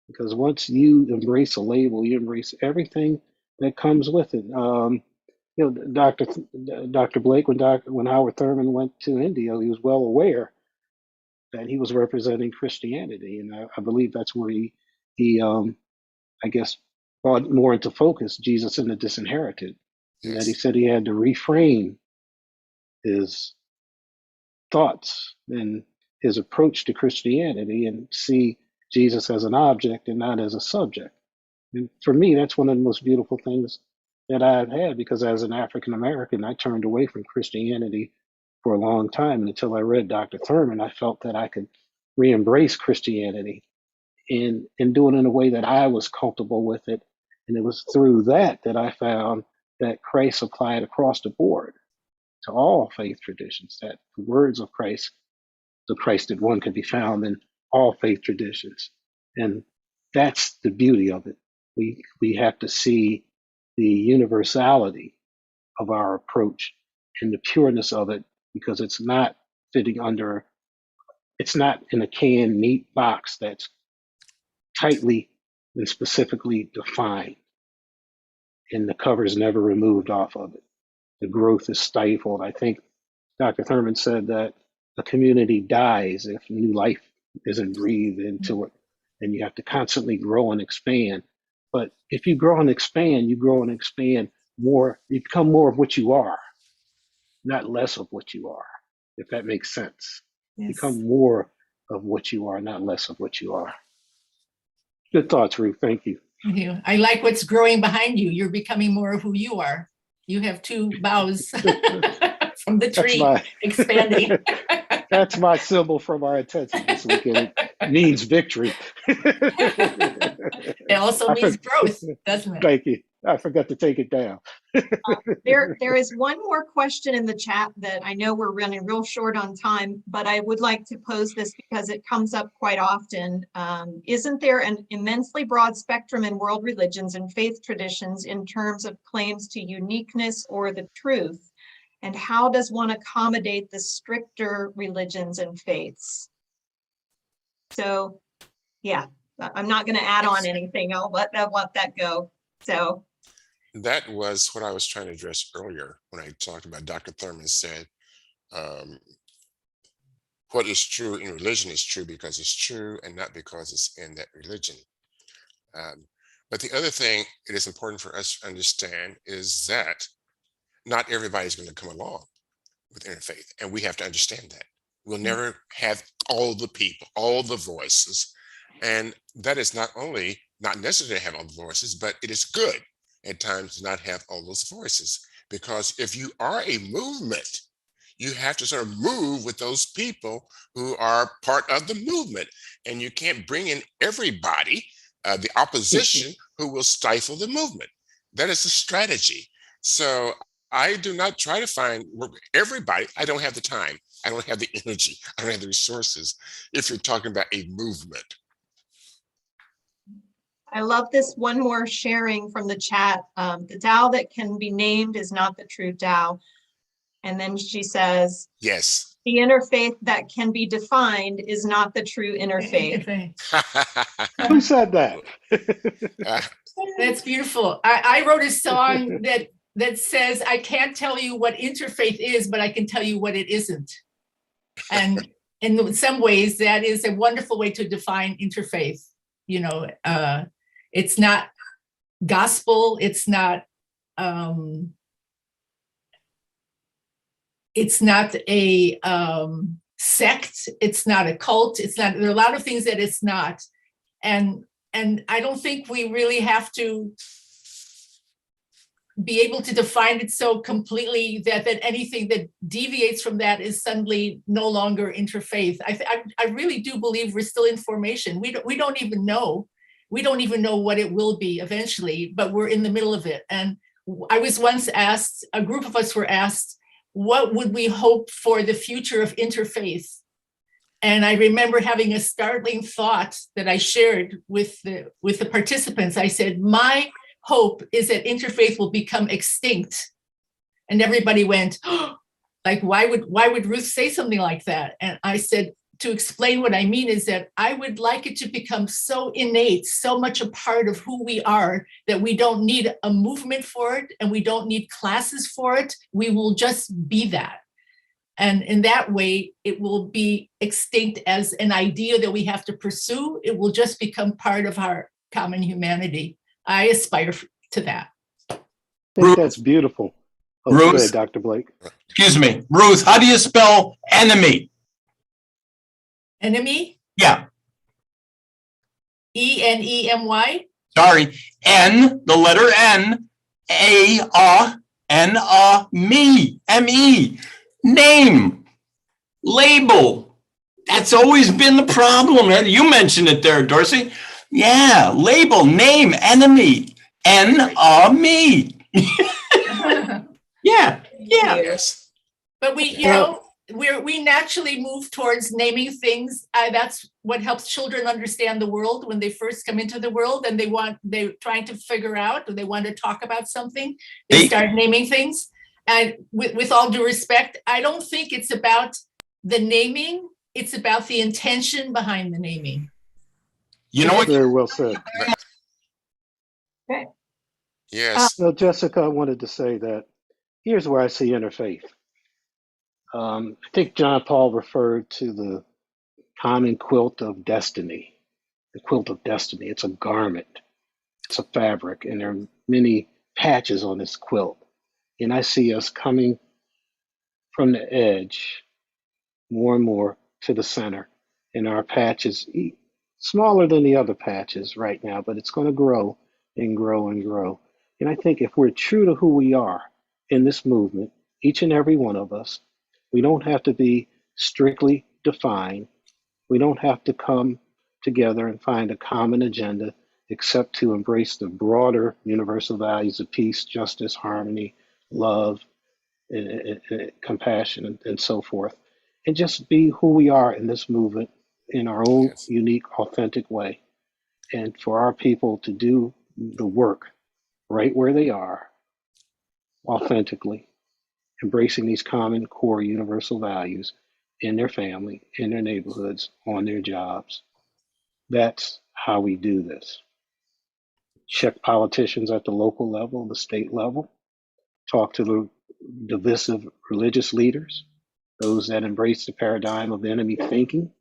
because once you embrace a label, you embrace everything that comes with it. You know, Dr. Blake, when Howard Thurman went to India, he was well aware that he was representing Christianity, and I believe that's where he I guess brought more into focus Jesus and the Disinherited, and that he said he had to reframe his thoughts and his approach to Christianity and see Jesus as an object and not as a subject. And for me, that's one of the most beautiful things that I've had, because as an African American, I turned away from Christianity for a long time. And until I read Dr. Thurman, I felt that I could re-embrace Christianity and do it in a way that I was comfortable with it. And it was through that I found that Christ applied across the board to all faith traditions, that the words of Christ, the Christed one, could be found in all faith traditions. And that's the beauty of it. We have to see the universality of our approach and the pureness of it, because it's not it's not in a canned, neat box that's tightly and specifically defined, and the cover is never removed off of it. The growth is stifled. I think Dr. Thurman said that a community dies if new life isn't breathed into it, and you have to constantly grow and expand. But if you grow and expand, more, you become more of what you are, not less of what you are, if that makes sense. Yes. Become more of what you are, not less of what you are. Good thoughts, Ruth. Thank you. Thank you. I like what's growing behind you. You're becoming more of who you are. You have two boughs from the tree expanding. That's my symbol from our intensive this weekend. It means victory. It also means growth, doesn't it? Thank you. I forgot to take it down. There is one more question in the chat that I know we're running real short on time, but I would like to pose this because it comes up quite often. Isn't there an immensely broad spectrum in world religions and faith traditions in terms of claims to uniqueness or the truth? And how does one accommodate the stricter religions and faiths? So, yeah, I'm not going to add on anything. I'll let that go. So that was what I was trying to address earlier when I talked about Dr. Thurman said, what is true in religion is true because it's true and not because it's in that religion. But the other thing it is important for us to understand is that not everybody's going to come along with interfaith, and we have to understand that. We'll never have all the people, all the voices, and that is not necessary to have all the voices, but it is good at times to not have all those voices, because if you are a movement, you have to sort of move with those people who are part of the movement, and you can't bring in everybody, the opposition, who will stifle the movement. That is the strategy. So I do not try to find everybody. I don't have the time. I don't have the energy. I don't have the resources if you're talking about a movement. I love this one more sharing from the chat. The Tao that can be named is not the true Tao. And then she says, yes, the interfaith that can be defined is not the true interfaith. Who said that? That's beautiful. I wrote a song that says, I can't tell you what interfaith is, but I can tell you what it isn't. And in some ways, that is a wonderful way to define interfaith. You know, it's not gospel, it's not a sect, it's not a cult, it's not, there are a lot of things that it's not. And I don't think we really have to be able to define it so completely that anything that deviates from that is suddenly no longer interfaith. I really do believe we're still in formation. We don't even know. We don't even know what it will be eventually, but we're in the middle of it. And I was once asked, a group of us were asked, what would we hope for the future of interfaith? And I remember having a startling thought that I shared with the participants. I said, my hope is that interfaith will become extinct. And everybody went, oh, like, why would Ruth say something like that? And I said, to explain what I mean is that I would like it to become so innate, so much a part of who we are, that we don't need a movement for it and we don't need classes for it. We will just be that. And in that way, it will be extinct as an idea that we have to pursue. It will just become part of our common humanity. I aspire to that. I think that's beautiful. Oh, Ruth? go ahead, Dr. Blake. Excuse me, Ruth, how do you spell enemy? Enemy? Yeah, E-N-E-M-Y? sorry, N, the letter N, me, M-E, name, label. That's always been the problem. You mentioned it there, Dorsey. Yeah, label, name, enemy, me. Yeah. Yes. But we, you know, we naturally move towards naming things. That's what helps children understand the world when they first come into the world and they're trying to figure out, or they want to talk about something. They start naming things. And with all due respect, I don't think it's about the naming. It's about the intention behind the naming. You know what? Very well said. Okay. Yes. Well, Jessica, I wanted to say that here's where I see interfaith. I think John Paul referred to the common quilt of destiny, the quilt of destiny. It's a garment, it's a fabric, and there are many patches on this quilt. And I see us coming from the edge more and more to the center. And our patches, smaller than the other patches right now, but it's going to grow and grow and grow. And I think if we're true to who we are in this movement, each and every one of us, we don't have to be strictly defined. We don't have to come together and find a common agenda except to embrace the broader universal values of peace, justice, harmony, love, and compassion, and so forth. And just be who we are in this movement in our own Yes. unique, authentic way. And for our people to do the work right where they are, authentically, embracing these common core universal values in their family, in their neighborhoods, on their jobs. That's how we do this. Check politicians at the local level, the state level, talk to the divisive religious leaders, those that embrace the paradigm of enemy thinking,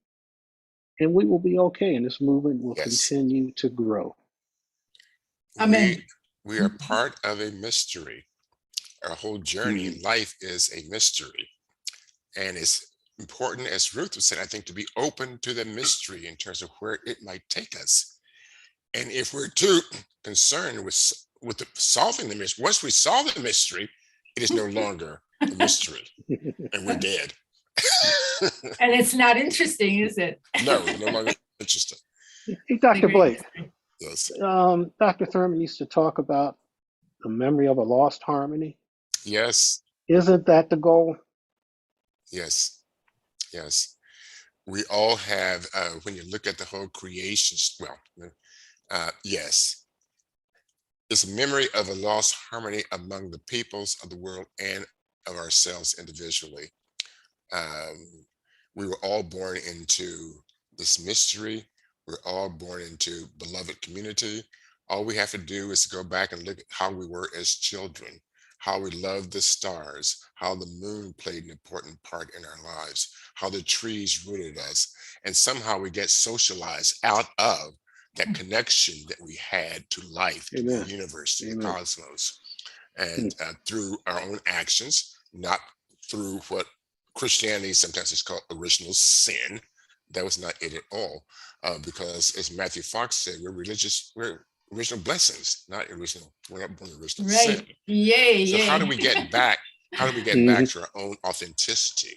and we will be okay, and this movement will Yes. continue to grow. Amen. We are part of a mystery. Our whole journey in life is a mystery. And it's important, as Ruth was saying, I think, to be open to the mystery in terms of where it might take us. And if we're too concerned with solving the mystery, once we solve the mystery, it is no longer a mystery and we're dead. And it's not interesting, is it? No, no longer interested. Hey, Dr. Blake, Yes. Dr. Thurman used to talk about the memory of a lost harmony. Yes. Isn't that the goal? Yes. Yes. We all have, when you look at the whole creation, yes. It's a memory of a lost harmony among the peoples of the world and of ourselves individually. We were all born into this mystery. We're all born into beloved community. All we have to do is go back and look at how we were as children, how we love the stars, how the moon played an important part in our lives, how the trees rooted us, and somehow we get socialized out of that connection that we had to life, to Amen. the universe, to the Amen. cosmos, and through our own actions, not through what Christianity sometimes is called original sin. That was not it at all, because as Matthew Fox said, we're original blessings, not original. We're not born original sin. Right. Yay, So yay. how do we get back? How do we get back to our own authenticity,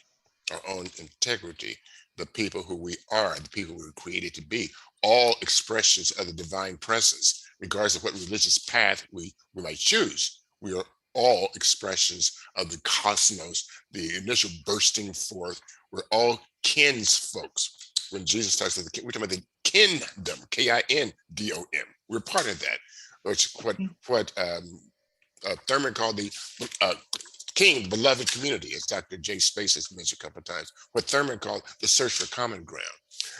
our own integrity, the people who we are, the people we were created to be, all expressions of the divine presence, regardless of what religious path we might choose. We are all expressions of the cosmos, the initial bursting forth. We're all kinsfolks. When Jesus talks about we're talking about the kingdom, Kindom. We're part of that, which what Thurman called the king, beloved community, as Dr. J. Speights has mentioned a couple of times, what Thurman called the search for common ground.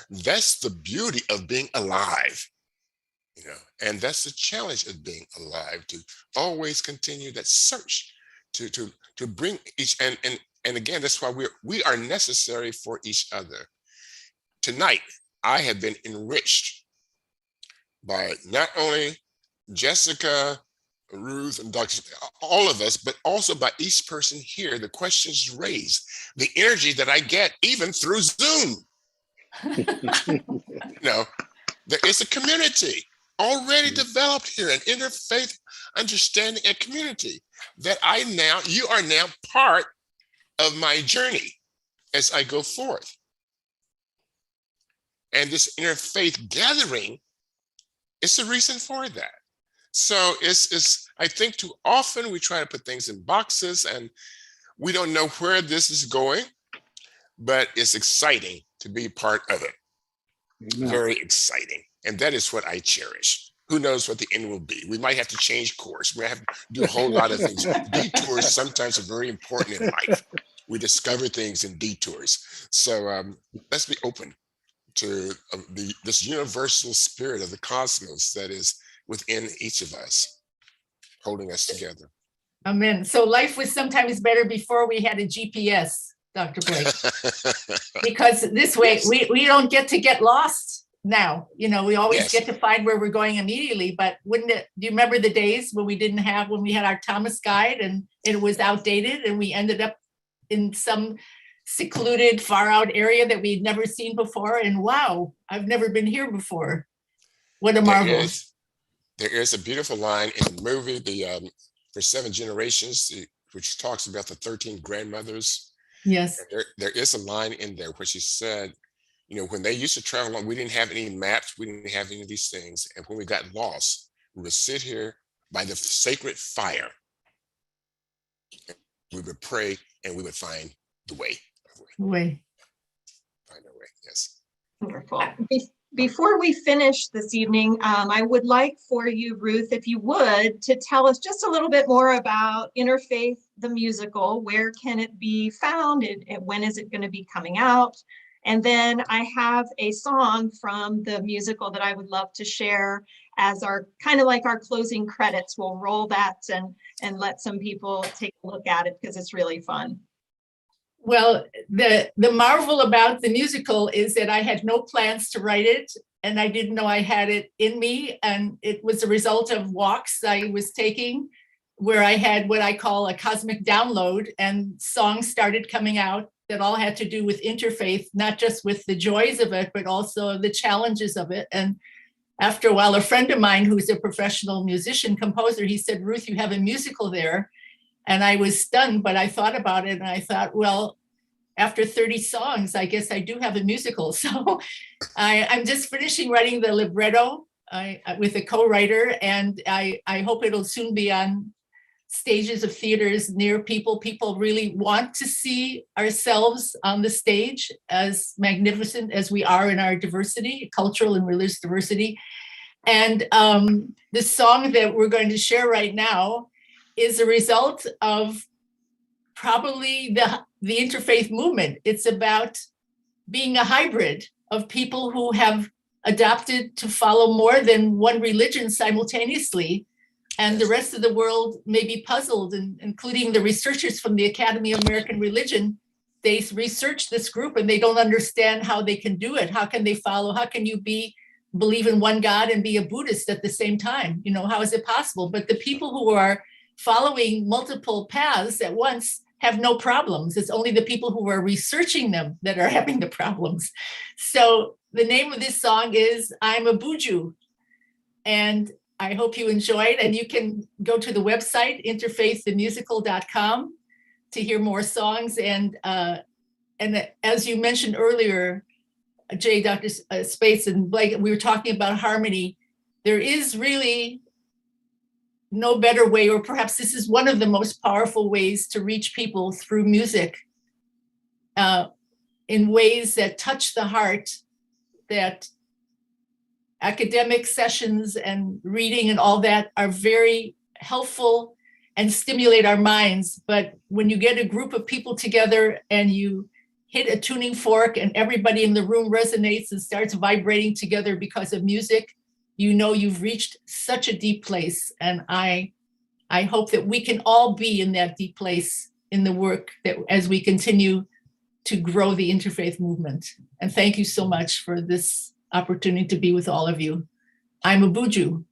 That's the beauty of being alive, and that's the challenge of being alive, to always continue that search, to bring each, and again, that's why we are necessary for each other. Tonight, I have been enriched by not only Jessica, Ruth, and Dr. all of us, but also by each person here, the questions raised, the energy that I get even through Zoom. There is a community already developed here, an interfaith understanding and community that you are now part of my journey as I go forth. And this interfaith gathering is the reason for that. So I think too often we try to put things in boxes and we don't know where this is going, but it's exciting to be part of it. Amen. Very exciting. And that is what I cherish. Who knows what the end will be? We might have to change course. We have to do a whole lot of things. Detours sometimes are very important in life. We discover things in detours. So let's be open to this universal spirit of the cosmos that is within each of us, holding us together. Amen. So life was sometimes better before we had a GPS, Dr. Blake, because this way we don't get lost now. We always get to find where we're going immediately. But do you remember the days when we had our Thomas guide and it was outdated and we ended up in some secluded, far out area that we'd never seen before? And wow, I've never been here before. What a marvel. There is a beautiful line in the movie, For 7 Generations, which talks about the 13 grandmothers. Yes. There is a line in there where she said, when they used to travel along, we didn't have any maps, we didn't have any of these things. And when we got lost, we would sit here by the sacred fire. We would pray and we would find the way. Find our way, yes. Wonderful. Before we finish this evening, I would like for you, Ruth, if you would, to tell us just a little bit more about Interfaith, the musical. Where can it be found? And when is it going to be coming out? And then I have a song from the musical that I would love to share as our kind of like our closing credits. We'll roll that and let some people take a look at it because it's really fun. Well, the marvel about the musical is that I had no plans to write it, and I didn't know I had it in me. And it was a result of walks I was taking where I had what I call a cosmic download, and songs started coming out that all had to do with interfaith, not just with the joys of it, but also the challenges of it. And after a while, a friend of mine who's a professional musician, composer, he said, Ruth, you have a musical there. And I was stunned, but I thought about it and I thought, well, after 30 songs, I guess I do have a musical. So I'm just finishing writing the libretto with a co-writer, and I hope it'll soon be on stages of theaters near people. People really want to see ourselves on the stage, as magnificent as we are in our diversity, cultural and religious diversity. And the song that we're going to share right now is a result of probably the interfaith movement. It's about being a hybrid of people who have adopted to follow more than one religion simultaneously, And the rest of the world may be puzzled, including the researchers from the Academy of American Religion. They research this group and they don't understand how they can do it. How can they follow? How can you believe in one God and be a Buddhist at the same time? You know, how is it possible? But the people who are following multiple paths at once have no problems. It's only the people who are researching them that are having the problems. So the name of this song is I'm a Buju. And I hope you enjoy it. And you can go to the website, interfaiththemusical.com, to hear more songs. And as you mentioned earlier, Jay, Dr. Speights and Blake, we were talking about harmony. There is really no better way, or perhaps this is one of the most powerful ways to reach people through music in ways that touch the heart, that academic sessions and reading and all that are very helpful and stimulate our minds. But when you get a group of people together and you hit a tuning fork and everybody in the room resonates and starts vibrating together because of music, you know you've reached such a deep place. And I hope that we can all be in that deep place in the work that as we continue to grow the interfaith movement. And thank you so much for this opportunity to be with all of you. I'm a Buju.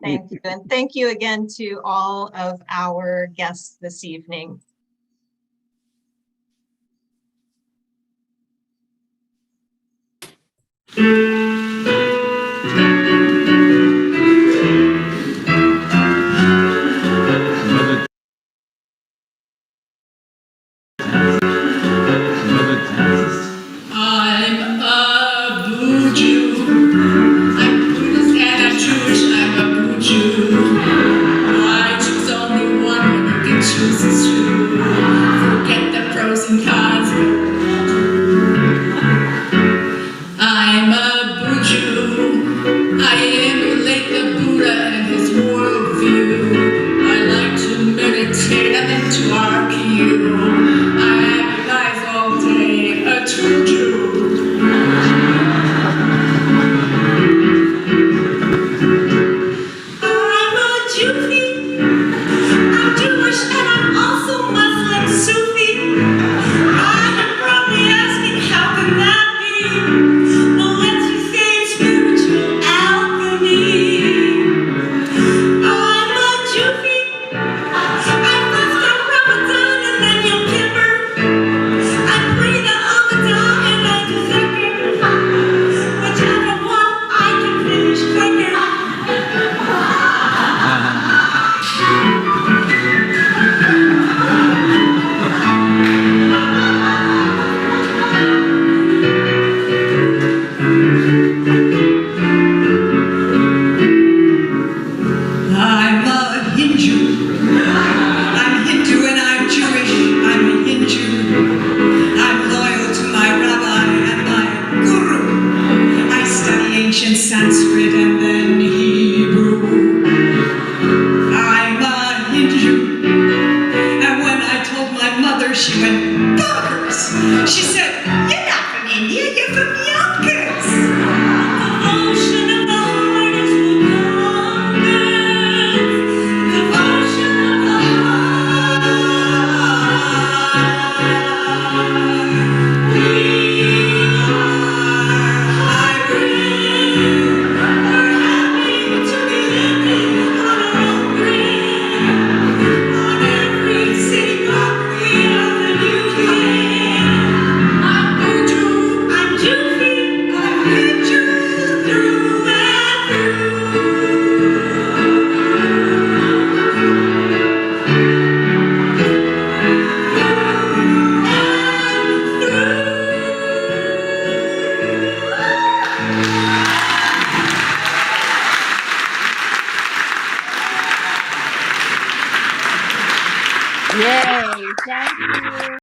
Thank you. And thank you again to all of our guests this evening. Yay, thank you.